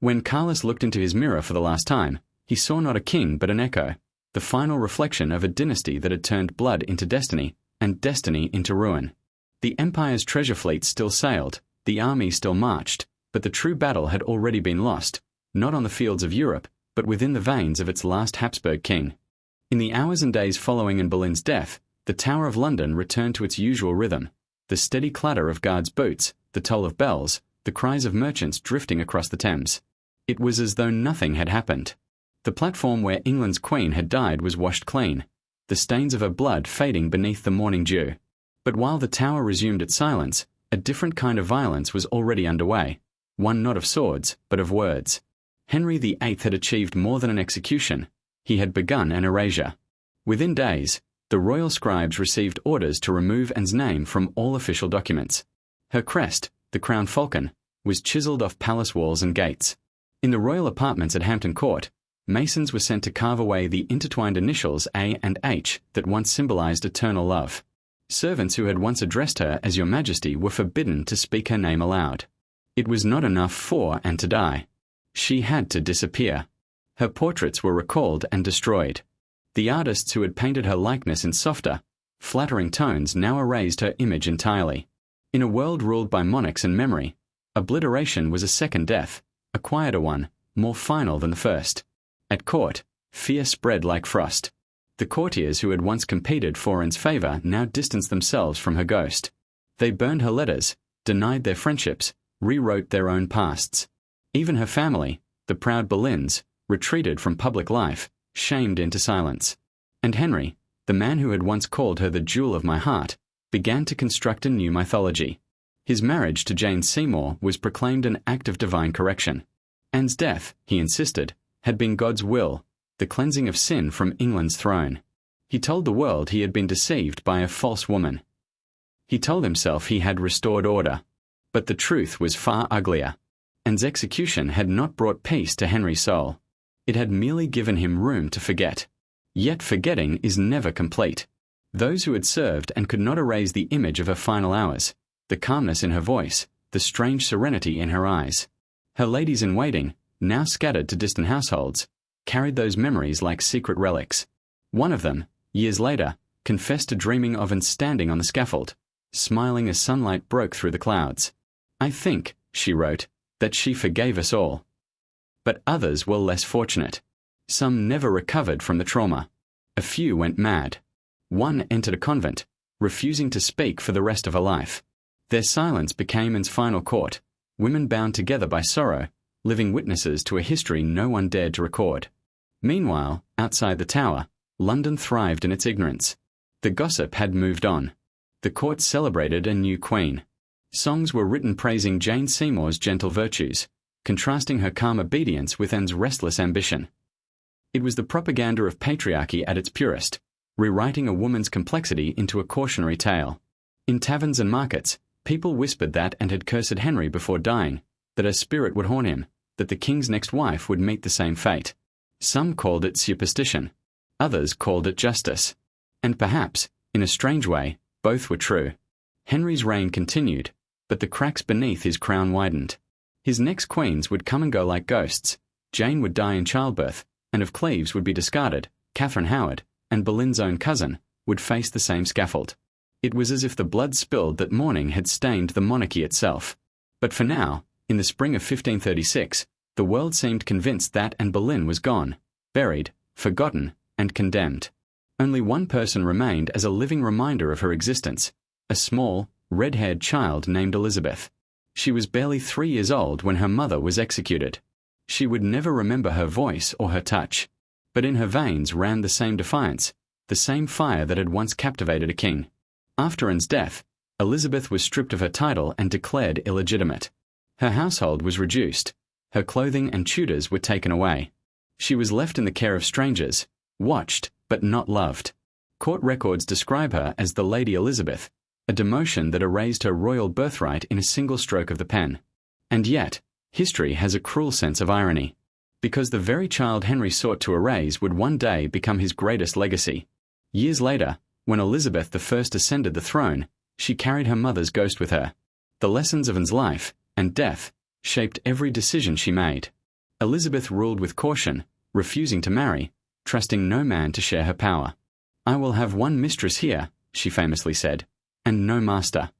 When Carlos looked into his mirror for the last time, he saw not a king but an echo, the final reflection of a dynasty that had turned blood into destiny, and destiny into ruin. The empire's treasure fleet still sailed, the army still marched, but the true battle had already been lost, not on the fields of Europe, but within the veins of its last Habsburg king. In the hours and days following Anne Boleyn's death, the Tower of London returned to its usual rhythm, the steady clatter of guards' boots, the toll of bells, the cries of merchants drifting across the Thames. It was as though nothing had happened. The platform where England's queen had died was washed clean, the stains of her blood fading beneath the morning dew. But while the tower resumed its silence, a different kind of violence was already underway, one not of swords, but of words. Henry VIII had achieved more than an execution. He had begun an erasure. Within days, the royal scribes received orders to remove Anne's name from all official documents. Her crest, the crown falcon, was chiselled off palace walls and gates. In the royal apartments at Hampton Court, masons were sent to carve away the intertwined initials A and H that once symbolized eternal love. Servants who had once addressed her as Your Majesty were forbidden to speak her name aloud. It was not enough for Anne to die. She had to disappear. Her portraits were recalled and destroyed. The artists who had painted her likeness in softer, flattering tones now erased her image entirely. In a world ruled by monarchs and memory, obliteration was a second death, a quieter one, more final than the first. At court, fear spread like frost. The courtiers who had once competed for Anne's favour now distanced themselves from her ghost. They burned her letters, denied their friendships, rewrote their own pasts. Even her family, the proud Boleyns, retreated from public life, shamed into silence. And Henry, the man who had once called her the jewel of my heart, began to construct a new mythology. His marriage to Jane Seymour was proclaimed an act of divine correction. Anne's death, he insisted, had been God's will, the cleansing of sin from England's throne. He told the world he had been deceived by a false woman. He told himself he had restored order. But the truth was far uglier. Anne's execution had not brought peace to Henry's soul. It had merely given him room to forget. Yet forgetting is never complete. Those who had served and could not erase the image of her final hours, the calmness in her voice, the strange serenity in her eyes. Her ladies-in-waiting, now scattered to distant households, carried those memories like secret relics. One of them, years later, confessed to dreaming of Anne standing on the scaffold, smiling as sunlight broke through the clouds. "I think," she wrote, "that she forgave us all." But others were less fortunate. Some never recovered from the trauma. A few went mad. One entered a convent, refusing to speak for the rest of her life. Their silence became Anne's final court, women bound together by sorrow, living witnesses to a history no one dared to record. Meanwhile, outside the tower, London thrived in its ignorance. The gossip had moved on. The court celebrated a new queen. Songs were written praising Jane Seymour's gentle virtues, contrasting her calm obedience with Anne's restless ambition. It was the propaganda of patriarchy at its purest, rewriting a woman's complexity into a cautionary tale. In taverns and markets, people whispered that Anne had cursed Henry before dying, that her spirit would haunt him, that the king's next wife would meet the same fate. Some called it superstition. Others called it justice. And perhaps, in a strange way, both were true. Henry's reign continued, but the cracks beneath his crown widened. His next queens would come and go like ghosts. Jane would die in childbirth, and of Cleves would be discarded. Catherine Howard, and Boleyn's own cousin, would face the same scaffold. It was as if the blood spilled that morning had stained the monarchy itself. But for now, in the spring of 1536, the world seemed convinced that Anne Boleyn was gone, buried, forgotten, and condemned. Only one person remained as a living reminder of her existence, a small, red-haired child named Elizabeth. She was barely 3 years old when her mother was executed. She would never remember her voice or her touch, but in her veins ran the same defiance, the same fire that had once captivated a king. After Anne's death, Elizabeth was stripped of her title and declared illegitimate. Her household was reduced. Her clothing and tutors were taken away. She was left in the care of strangers, watched but not loved. Court records describe her as the Lady Elizabeth, a demotion that erased her royal birthright in a single stroke of the pen. And yet, history has a cruel sense of irony, because the very child Henry sought to erase would one day become his greatest legacy. Years later, when Elizabeth I ascended the throne, she carried her mother's ghost with her. The lessons of Anne's life and death shaped every decision she made. Elizabeth ruled with caution, refusing to marry, trusting no man to share her power. "I will have one mistress here," she famously said, "and no master."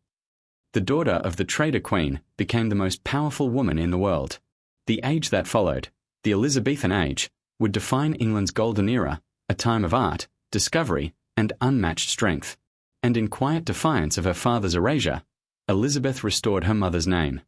The daughter of the Trader Queen became the most powerful woman in the world. The age that followed, the Elizabethan age, would define England's golden era, a time of art, discovery, and unmatched strength. And in quiet defiance of her father's erasure, Elizabeth restored her mother's name.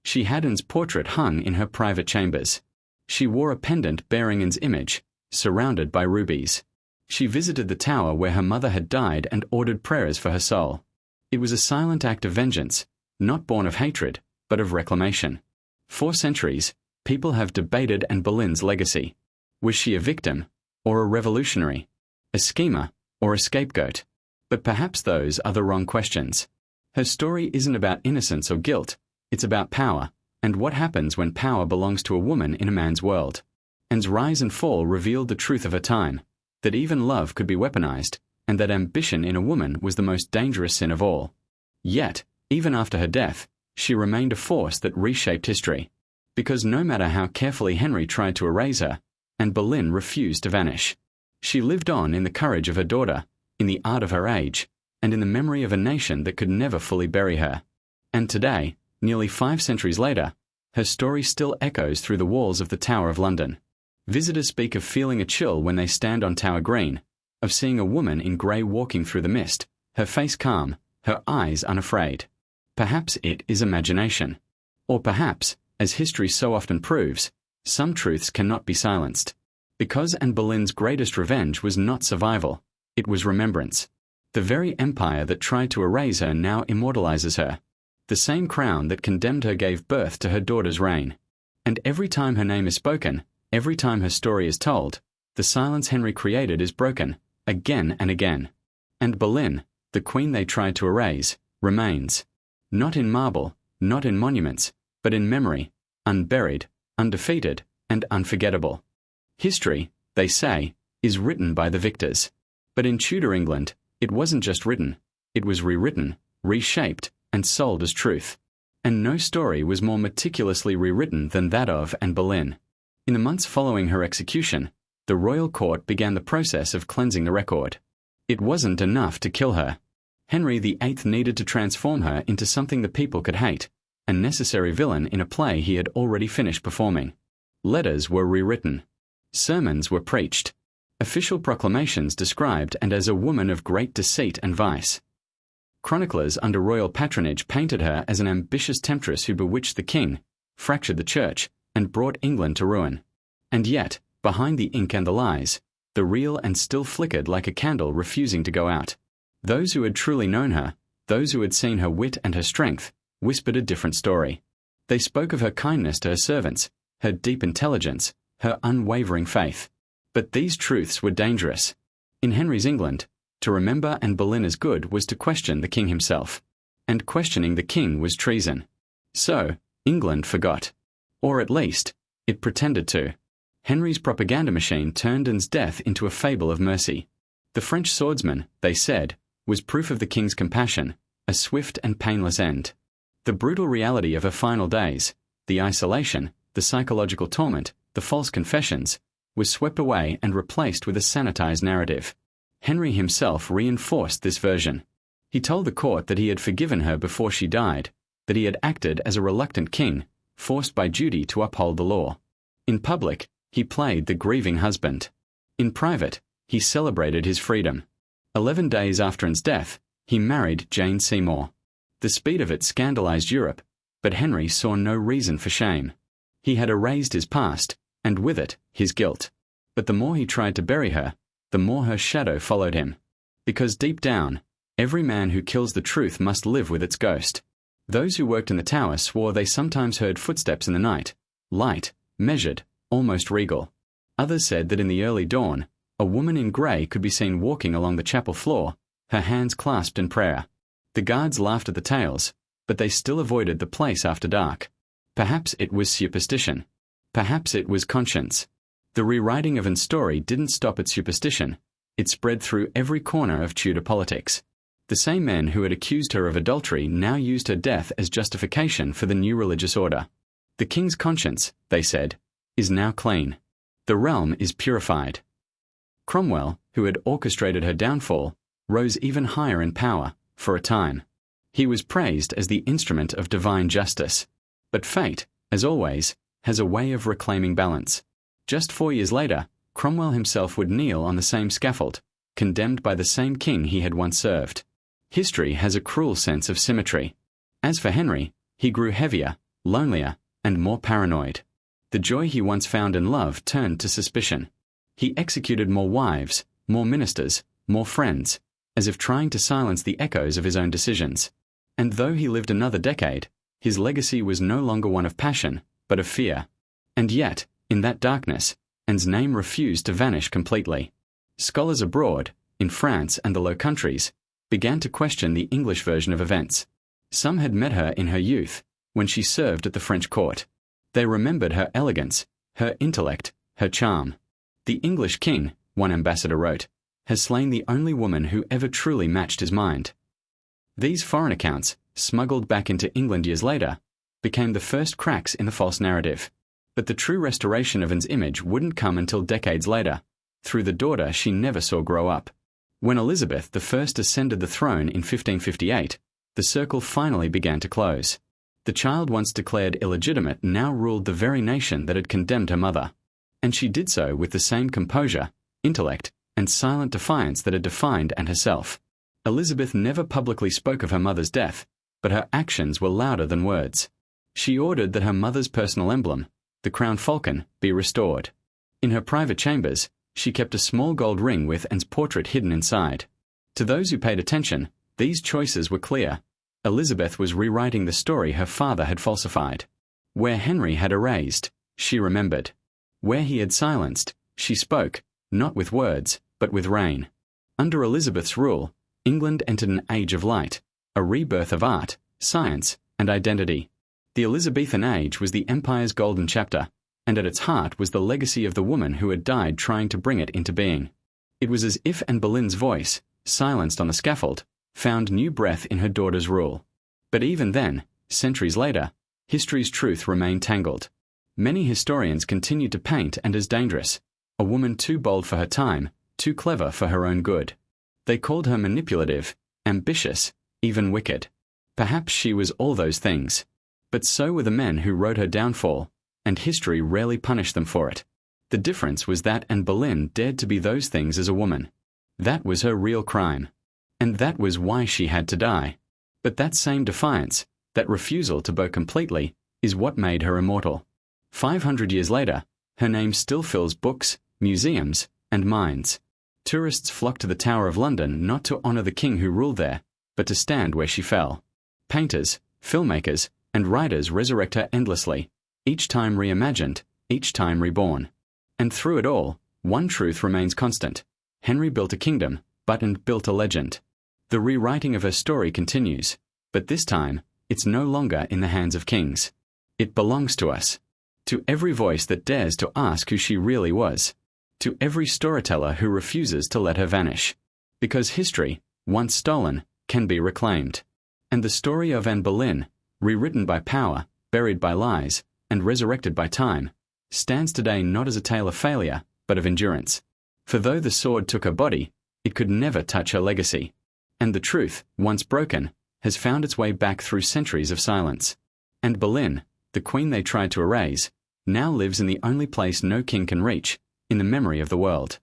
She had Anne's portrait hung in her private chambers. She wore a pendant bearing Anne's image, surrounded by rubies. She visited the tower where her mother had died and ordered prayers for her soul. It was a silent act of vengeance, not born of hatred, but of reclamation. For centuries, people have debated Anne Boleyn's legacy. Was she a victim, or a revolutionary, a schemer, or a scapegoat? But perhaps those are the wrong questions. Her story isn't about innocence or guilt, it's about power, and what happens when power belongs to a woman in a man's world. Anne's rise and fall revealed the truth of her time, that even love could be weaponized, and that ambition in a woman was the most dangerous sin of all. Yet, even after her death, she remained a force that reshaped history. Because no matter how carefully Henry tried to erase her, Anne Boleyn refused to vanish. She lived on in the courage of her daughter, in the art of her age, and in the memory of a nation that could never fully bury her. And today, nearly 5 centuries later, her story still echoes through the walls of the Tower of London. Visitors speak of feeling a chill when they stand on Tower Green, of seeing a woman in grey walking through the mist, her face calm, her eyes unafraid. Perhaps it is imagination. Or perhaps, as history so often proves, some truths cannot be silenced. Because Anne Boleyn's greatest revenge was not survival, it was remembrance. The very empire that tried to erase her now immortalizes her. The same crown that condemned her gave birth to her daughter's reign. And every time her name is spoken, every time her story is told, the silence Henry created is broken, again and again. And Boleyn, the queen they tried to erase, remains. Not in marble, not in monuments, but in memory, unburied, undefeated, and unforgettable. History, they say, is written by the victors. But in Tudor England, it wasn't just written, it was rewritten, reshaped, and sold as truth. And no story was more meticulously rewritten than that of Anne Boleyn. In the months following her execution, the royal court began the process of cleansing the record. It wasn't enough to kill her. Henry VIII needed to transform her into something the people could hate, a necessary villain in a play he had already finished performing. Letters were rewritten. Sermons were preached. Official proclamations described Anne as a woman of great deceit and vice. Chroniclers under royal patronage painted her as an ambitious temptress who bewitched the king, fractured the church, and brought England to ruin. And yet, behind the ink and the lies, the real and still flickered like a candle refusing to go out. Those who had truly known her, those who had seen her wit and her strength, whispered a different story. They spoke of her kindness to her servants, her deep intelligence, her unwavering faith. But these truths were dangerous. In Henry's England, to remember Anne Boleyn as good was to question the king himself. And questioning the king was treason. So, England forgot. Or at least, it pretended to. Henry's propaganda machine turned Anne's death into a fable of mercy. The French swordsman, they said, was proof of the king's compassion, a swift and painless end. The brutal reality of her final days, the isolation, the psychological torment, the false confessions, was swept away and replaced with a sanitized narrative. Henry himself reinforced this version. He told the court that he had forgiven her before she died, that he had acted as a reluctant king, forced by duty to uphold the law. In public, he played the grieving husband. In private, he celebrated his freedom. 11 days after Anne's death, he married Jane Seymour. The speed of it scandalized Europe, but Henry saw no reason for shame. He had erased his past, and with it, his guilt. But the more he tried to bury her, the more her shadow followed him. Because deep down, every man who kills the truth must live with its ghost. Those who worked in the tower swore they sometimes heard footsteps in the night, light, measured, almost regal. Others said that in the early dawn, a woman in grey could be seen walking along the chapel floor, her hands clasped in prayer. The guards laughed at the tales, but they still avoided the place after dark. Perhaps it was superstition. Perhaps it was conscience. The rewriting of Anne's story didn't stop at superstition. It spread through every corner of Tudor politics. The same men who had accused her of adultery now used her death as justification for the new religious order. The king's conscience, they said, is now clean. The realm is purified. Cromwell, who had orchestrated her downfall, rose even higher in power, for a time. He was praised as the instrument of divine justice. But fate, as always, has a way of reclaiming balance. Just 4 years later, Cromwell himself would kneel on the same scaffold, condemned by the same king he had once served. History has a cruel sense of symmetry. As for Henry, he grew heavier, lonelier, and more paranoid. The joy he once found in love turned to suspicion. He executed more wives, more ministers, more friends, as if trying to silence the echoes of his own decisions. And though he lived another decade, his legacy was no longer one of passion, but of fear. And yet, in that darkness, Anne's name refused to vanish completely. Scholars abroad, in France and the Low Countries, began to question the English version of events. Some had met her in her youth, when she served at the French court. They remembered her elegance, her intellect, her charm. The English king, one ambassador wrote, has slain the only woman who ever truly matched his mind. These foreign accounts, smuggled back into England years later, became the first cracks in the false narrative. But the true restoration of Anne's image wouldn't come until decades later, through the daughter she never saw grow up. When Elizabeth I ascended the throne in 1558, the circle finally began to close. The child once declared illegitimate now ruled the very nation that had condemned her mother. And she did so with the same composure, intellect, and silent defiance that had defined Anne herself. Elizabeth never publicly spoke of her mother's death, but her actions were louder than words. She ordered that her mother's personal emblem, the crown falcon, be restored. In her private chambers, she kept a small gold ring with Anne's portrait hidden inside. To those who paid attention, these choices were clear. Elizabeth was rewriting the story her father had falsified. Where Henry had erased, she remembered. Where he had silenced, she spoke, not with words, but with reign. Under Elizabeth's rule, England entered an age of light, a rebirth of art, science, and identity. The Elizabethan age was the empire's golden chapter, and at its heart was the legacy of the woman who had died trying to bring it into being. It was as if Anne Boleyn's voice, silenced on the scaffold, found new breath in her daughter's rule. But even then, centuries later, history's truth remained tangled. Many historians continued to paint Anne as dangerous, a woman too bold for her time, too clever for her own good. They called her manipulative, ambitious, even wicked. Perhaps she was all those things. But so were the men who wrote her downfall, and history rarely punished them for it. The difference was that Anne Boleyn dared to be those things as a woman. That was her real crime. And that was why she had to die. But that same defiance, that refusal to bow completely, is what made her immortal. 500 years later, her name still fills books, museums, and minds. Tourists flocked to the Tower of London not to honor the king who ruled there, but to stand where she fell. Painters, filmmakers, and writers resurrect her endlessly, each time reimagined, each time reborn. And through it all, one truth remains constant. Henry built a kingdom, but built a legend. The rewriting of her story continues, but this time, it's no longer in the hands of kings. It belongs to us. To every voice that dares to ask who she really was. To every storyteller who refuses to let her vanish. Because history, once stolen, can be reclaimed. And the story of Anne Boleyn, rewritten by power, buried by lies, and resurrected by time, stands today not as a tale of failure, but of endurance. For though the sword took her body, it could never touch her legacy. And the truth, once broken, has found its way back through centuries of silence. And Boleyn, the queen they tried to erase, now lives in the only place no king can reach, in the memory of the world.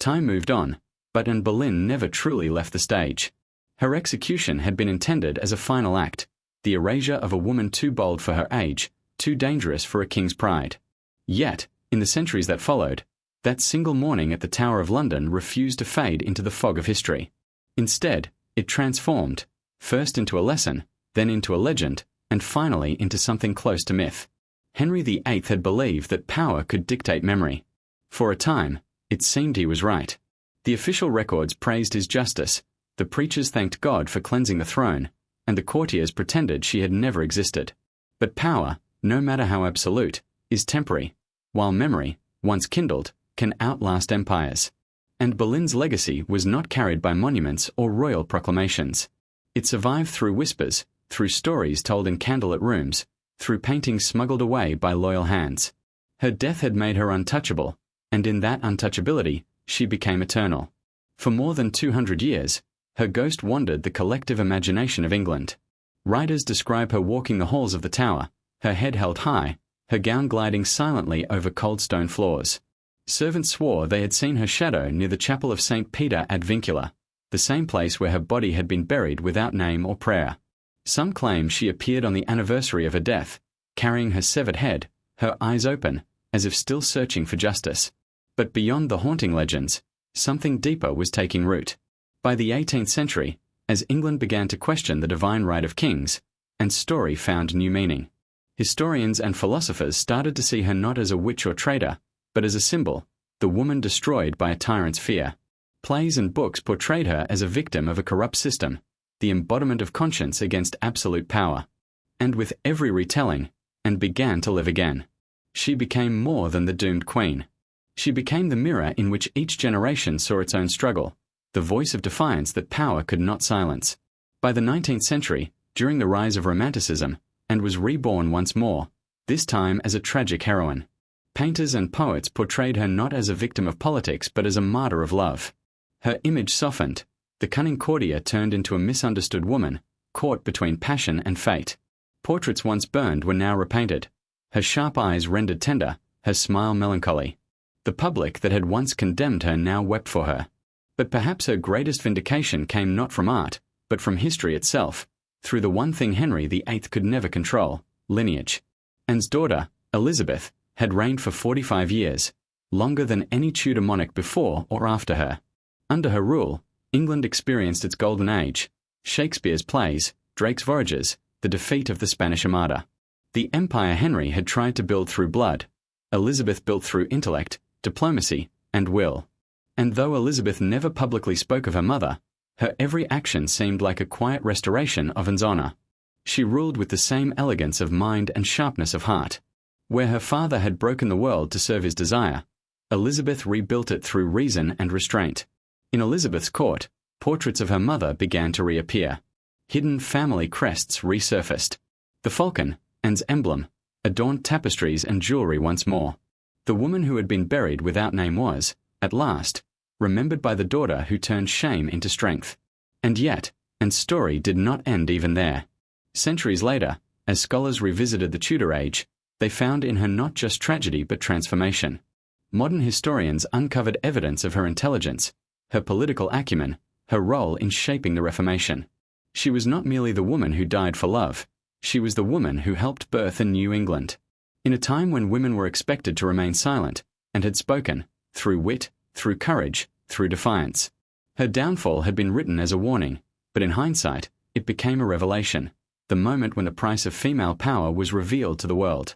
Time moved on, but Anne Boleyn never truly left the stage. Her execution had been intended as a final act, the erasure of a woman too bold for her age, too dangerous for a king's pride. Yet, in the centuries that followed, that single morning at the Tower of London refused to fade into the fog of history. Instead, it transformed, first into a lesson, then into a legend, and finally into something close to myth. Henry VIII had believed that power could dictate memory. For a time, it seemed he was right. The official records praised his justice, the preachers thanked God for cleansing the throne, and the courtiers pretended she had never existed. But power, no matter how absolute, is temporary, while memory, once kindled, can outlast empires. And Boleyn's legacy was not carried by monuments or royal proclamations. It survived through whispers, through stories told in candlelit rooms, through paintings smuggled away by loyal hands. Her death had made her untouchable, and in that untouchability, she became eternal. For more than 200 years, her ghost wandered the collective imagination of England. Writers describe her walking the halls of the Tower, her head held high, her gown gliding silently over cold stone floors. Servants swore they had seen her shadow near the chapel of St. Peter ad Vincula, the same place where her body had been buried without name or prayer. Some claim she appeared on the anniversary of her death, carrying her severed head, her eyes open, as if still searching for justice. But beyond the haunting legends, something deeper was taking root. By the 18th century, as England began to question the divine right of kings, and story found new meaning. Historians and philosophers started to see her not as a witch or traitor, but as a symbol, the woman destroyed by a tyrant's fear. Plays and books portrayed her as a victim of a corrupt system, the embodiment of conscience against absolute power. And with every retelling, Anne began to live again. She became more than the doomed queen. She became the mirror in which each generation saw its own struggle, the voice of defiance that power could not silence. By the 19th century, during the rise of Romanticism, Anne was reborn once more, this time as a tragic heroine. Painters and poets portrayed her not as a victim of politics but as a martyr of love. Her image softened, the cunning courtier turned into a misunderstood woman, caught between passion and fate. Portraits once burned were now repainted, her sharp eyes rendered tender, her smile melancholy. The public that had once condemned her now wept for her. But perhaps her greatest vindication came not from art, but from history itself, through the one thing Henry VIII could never control, lineage. Anne's daughter, Elizabeth, had reigned for 45 years, longer than any Tudor monarch before or after her. Under her rule, England experienced its golden age, Shakespeare's plays, Drake's voyages, the defeat of the Spanish Armada. The empire Henry had tried to build through blood, Elizabeth built through intellect, diplomacy, and will. And though Elizabeth never publicly spoke of her mother, her every action seemed like a quiet restoration of Anne's honour. She ruled with the same elegance of mind and sharpness of heart. Where her father had broken the world to serve his desire, Elizabeth rebuilt it through reason and restraint. In Elizabeth's court, portraits of her mother began to reappear. Hidden family crests resurfaced. The falcon, Anne's emblem, adorned tapestries and jewellery once more. The woman who had been buried without name was, at last, remembered by the daughter who turned shame into strength. And yet, Anne's story did not end even there. Centuries later, as scholars revisited the Tudor age, they found in her not just tragedy but transformation. Modern historians uncovered evidence of her intelligence, her political acumen, her role in shaping the Reformation. She was not merely the woman who died for love, she was the woman who helped birth a new England. In a time when women were expected to remain silent, and had spoken, through wit, through courage, through defiance. Her downfall had been written as a warning, but in hindsight, it became a revelation, the moment when the price of female power was revealed to the world.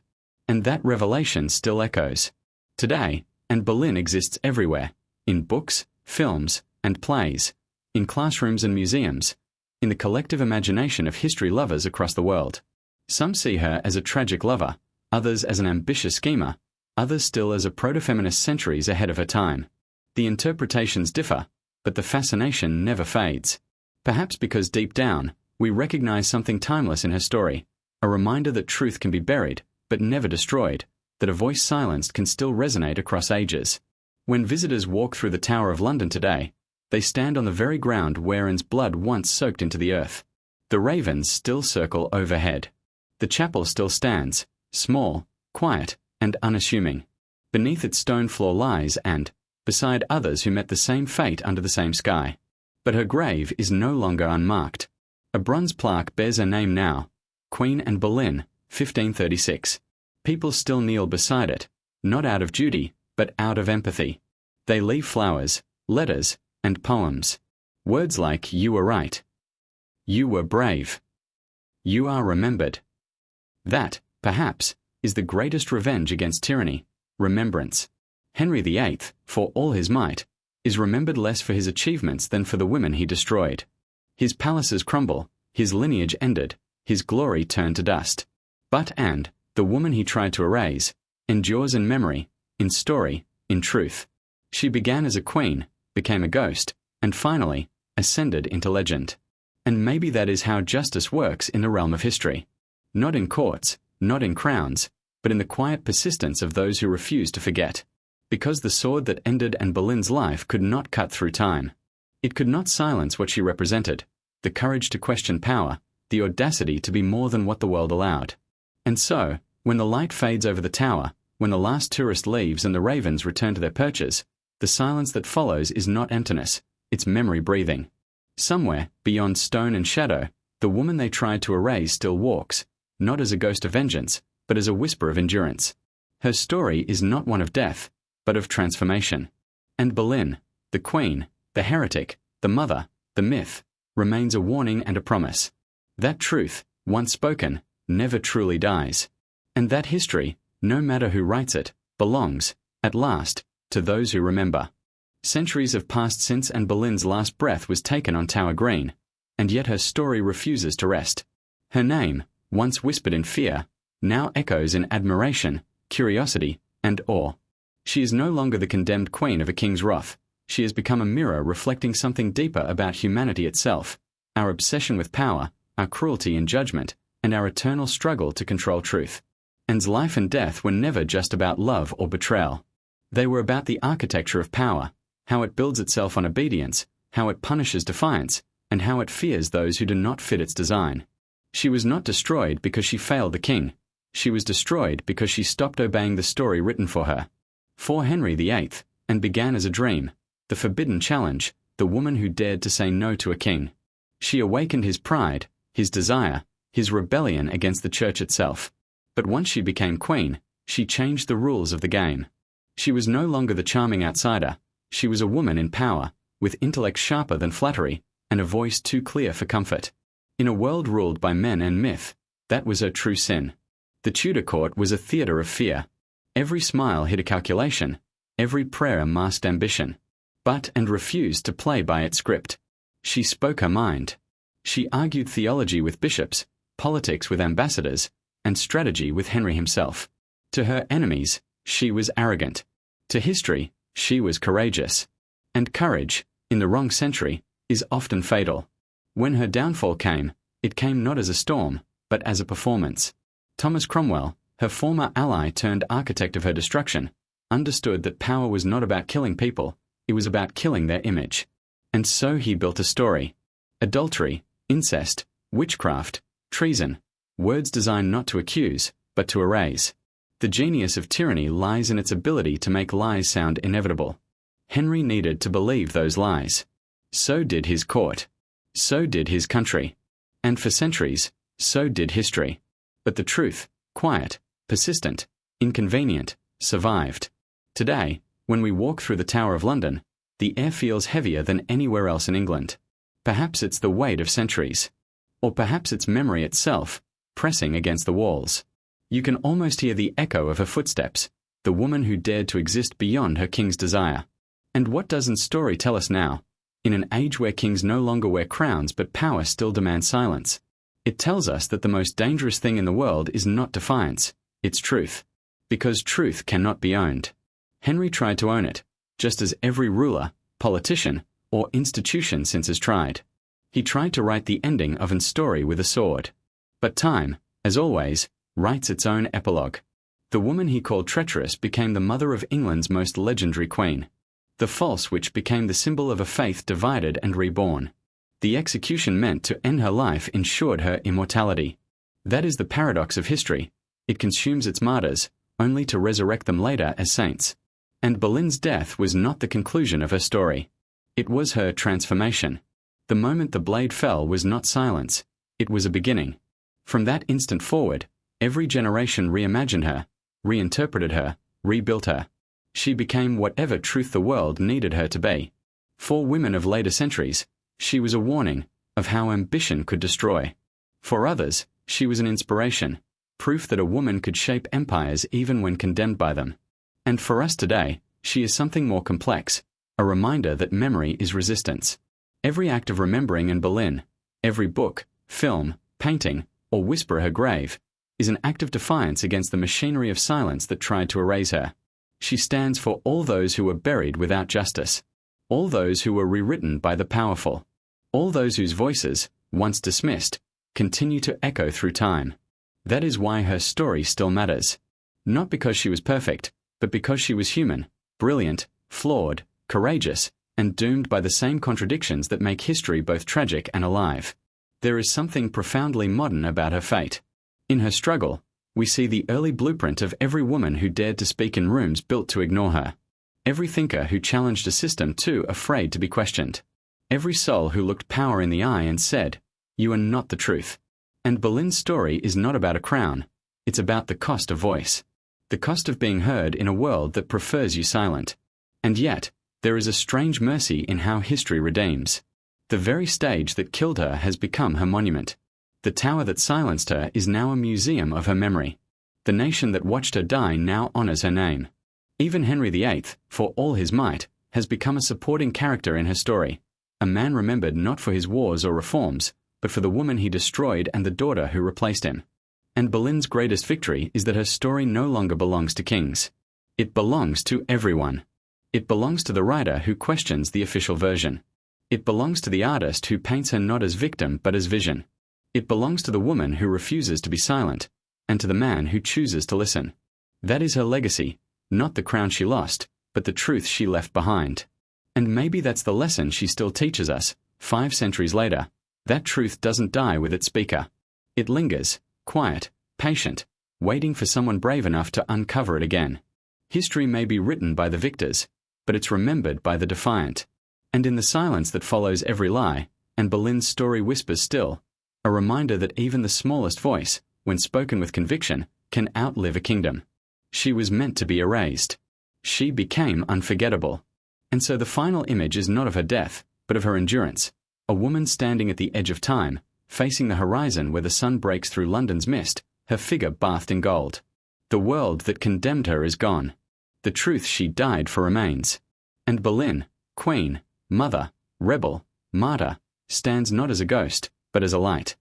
And that revelation still echoes. Today, Anne Boleyn exists everywhere, in books, films, and plays, in classrooms and museums, in the collective imagination of history lovers across the world. Some see her as a tragic lover, others as an ambitious schemer, others still as a proto-feminist centuries ahead of her time. The interpretations differ, but the fascination never fades. Perhaps because deep down, we recognize something timeless in her story, a reminder that truth can be buried, but never destroyed, that a voice silenced can still resonate across ages. When visitors walk through the Tower of London today, they stand on the very ground where Anne's blood once soaked into the earth. The ravens still circle overhead. The chapel still stands, small, quiet, and unassuming. Beneath its stone floor lies Anne, beside others who met the same fate under the same sky. But her grave is no longer unmarked. A bronze plaque bears her name now, Queen Anne Boleyn, 1536. People still kneel beside it, not out of duty, but out of empathy. They leave flowers, letters, and poems. Words like "You were right," "You were brave," "You are remembered." That, perhaps, is the greatest revenge against tyranny, remembrance. Henry VIII, for all his might, is remembered less for his achievements than for the women he destroyed. His palaces crumble, his lineage ended, his glory turned to dust. But Anne, the woman he tried to erase, endures in memory, in story, in truth. She began as a queen, became a ghost, and finally, ascended into legend. And maybe that is how justice works in the realm of history. Not in courts, not in crowns, but in the quiet persistence of those who refuse to forget. Because the sword that ended Anne Boleyn's life could not cut through time. It could not silence what she represented, the courage to question power, the audacity to be more than what the world allowed. And so, when the light fades over the tower, when the last tourist leaves and the ravens return to their perches, the silence that follows is not emptiness, it's memory breathing. Somewhere, beyond stone and shadow, the woman they tried to erase still walks, not as a ghost of vengeance, but as a whisper of endurance. Her story is not one of death, but of transformation. Anne Boleyn, the queen, the heretic, the mother, the myth, remains a warning and a promise. That truth, once spoken, never truly dies. And that history, no matter who writes it, belongs, at last, to those who remember. Centuries have passed since Anne Boleyn's last breath was taken on Tower Green, and yet her story refuses to rest. Her name, once whispered in fear, now echoes in admiration, curiosity, and awe. She is no longer the condemned queen of a king's wrath. She has become a mirror reflecting something deeper about humanity itself, our obsession with power, our cruelty in judgment, and our eternal struggle to control truth. Anne's life and death were never just about love or betrayal. They were about the architecture of power, how it builds itself on obedience, how it punishes defiance, and how it fears those who do not fit its design. She was not destroyed because she failed the king. She was destroyed because she stopped obeying the story written for her. For Henry VIII, and began as a dream, the forbidden challenge, the woman who dared to say no to a king. She awakened his pride, his desire, his rebellion against the church itself. But once she became queen, she changed the rules of the game. She was no longer the charming outsider. She was a woman in power, with intellect sharper than flattery, and a voice too clear for comfort. In a world ruled by men and myth, that was her true sin. The Tudor court was a theatre of fear. Every smile hid a calculation, every prayer masked ambition. But Anne refused to play by its script. She spoke her mind. She argued theology with bishops, politics with ambassadors, and strategy with Henry himself. To her enemies, she was arrogant. To history, she was courageous. And courage, in the wrong century, is often fatal. When her downfall came, it came not as a storm, but as a performance. Thomas Cromwell, her former ally turned architect of her destruction, understood that power was not about killing people, it was about killing their image. And so he built a story. Adultery, incest, witchcraft, treason, words designed not to accuse, but to erase. The genius of tyranny lies in its ability to make lies sound inevitable. Henry needed to believe those lies. So did his court. So did his country. And for centuries, so did history. But the truth, quiet, persistent, inconvenient, survived. Today, when we walk through the Tower of London, The air feels heavier than anywhere else in England. Perhaps it's the weight of centuries. Or perhaps it's memory itself, pressing against the walls. You can almost hear the echo of her footsteps, the woman who dared to exist beyond her king's desire. And what doesn't story tell us now? In an age where kings no longer wear crowns but power still demands silence, it tells us that the most dangerous thing in the world is not defiance, it's truth. Because truth cannot be owned. Henry tried to own it, just as every ruler, politician, or institution since has tried. He tried to write the ending of an story with a sword. But time, as always, writes its own epilogue. The woman he called treacherous became the mother of England's most legendary queen. The false witch became the symbol of a faith divided and reborn. The execution meant to end her life ensured her immortality. That is the paradox of history. It consumes its martyrs, only to resurrect them later as saints. And Boleyn's death was not the conclusion of her story. It was her transformation. The moment the blade fell was not silence. It was a beginning. From that instant forward, every generation reimagined her, reinterpreted her, rebuilt her. She became whatever truth the world needed her to be. For women of later centuries, she was a warning of how ambition could destroy. For others, she was an inspiration, proof that a woman could shape empires even when condemned by them. And for us today, she is something more complex, a reminder that memory is resistance. Every act of remembering Anne Boleyn, every book, film, painting, or whisper her grave, is an act of defiance against the machinery of silence that tried to erase her. She stands for all those who were buried without justice, all those who were rewritten by the powerful, all those whose voices, once dismissed, continue to echo through time. That is why her story still matters. Not because she was perfect, but because she was human, brilliant, flawed, courageous, and doomed by the same contradictions that make history both tragic and alive. There is something profoundly modern about her fate. In her struggle, we see the early blueprint of every woman who dared to speak in rooms built to ignore her. Every thinker who challenged a system too afraid to be questioned. Every soul who looked power in the eye and said, "You are not the truth." And Boleyn's story is not about a crown. It's about the cost of voice. The cost of being heard in a world that prefers you silent. And yet, there is a strange mercy in how history redeems. The very stage that killed her has become her monument. The tower that silenced her is now a museum of her memory. The nation that watched her die now honors her name. Even Henry VIII, for all his might, has become a supporting character in her story. A man remembered not for his wars or reforms, but for the woman he destroyed and the daughter who replaced him. And Boleyn's greatest victory is that her story no longer belongs to kings. It belongs to everyone. It belongs to the writer who questions the official version. It belongs to the artist who paints her not as victim but as vision. It belongs to the woman who refuses to be silent, and to the man who chooses to listen. That is her legacy, not the crown she lost, but the truth she left behind. And maybe that's the lesson she still teaches us, 5 centuries later. That truth doesn't die with its speaker. It lingers, quiet, patient, waiting for someone brave enough to uncover it again. History may be written by the victors, but it's remembered by the defiant. And in the silence that follows every lie, Anne Boleyn's story whispers still, a reminder that even the smallest voice, when spoken with conviction, can outlive a kingdom. She was meant to be erased. She became unforgettable. And so the final image is not of her death, but of her endurance. A woman standing at the edge of time, facing the horizon where the sun breaks through London's mist, her figure bathed in gold. The world that condemned her is gone. The truth she died for remains. And Boleyn, queen, mother, rebel, martyr, stands not as a ghost, but as a light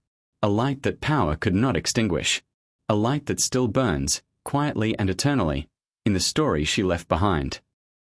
that power could not extinguish. A light that still burns, quietly and eternally, in the story she left behind.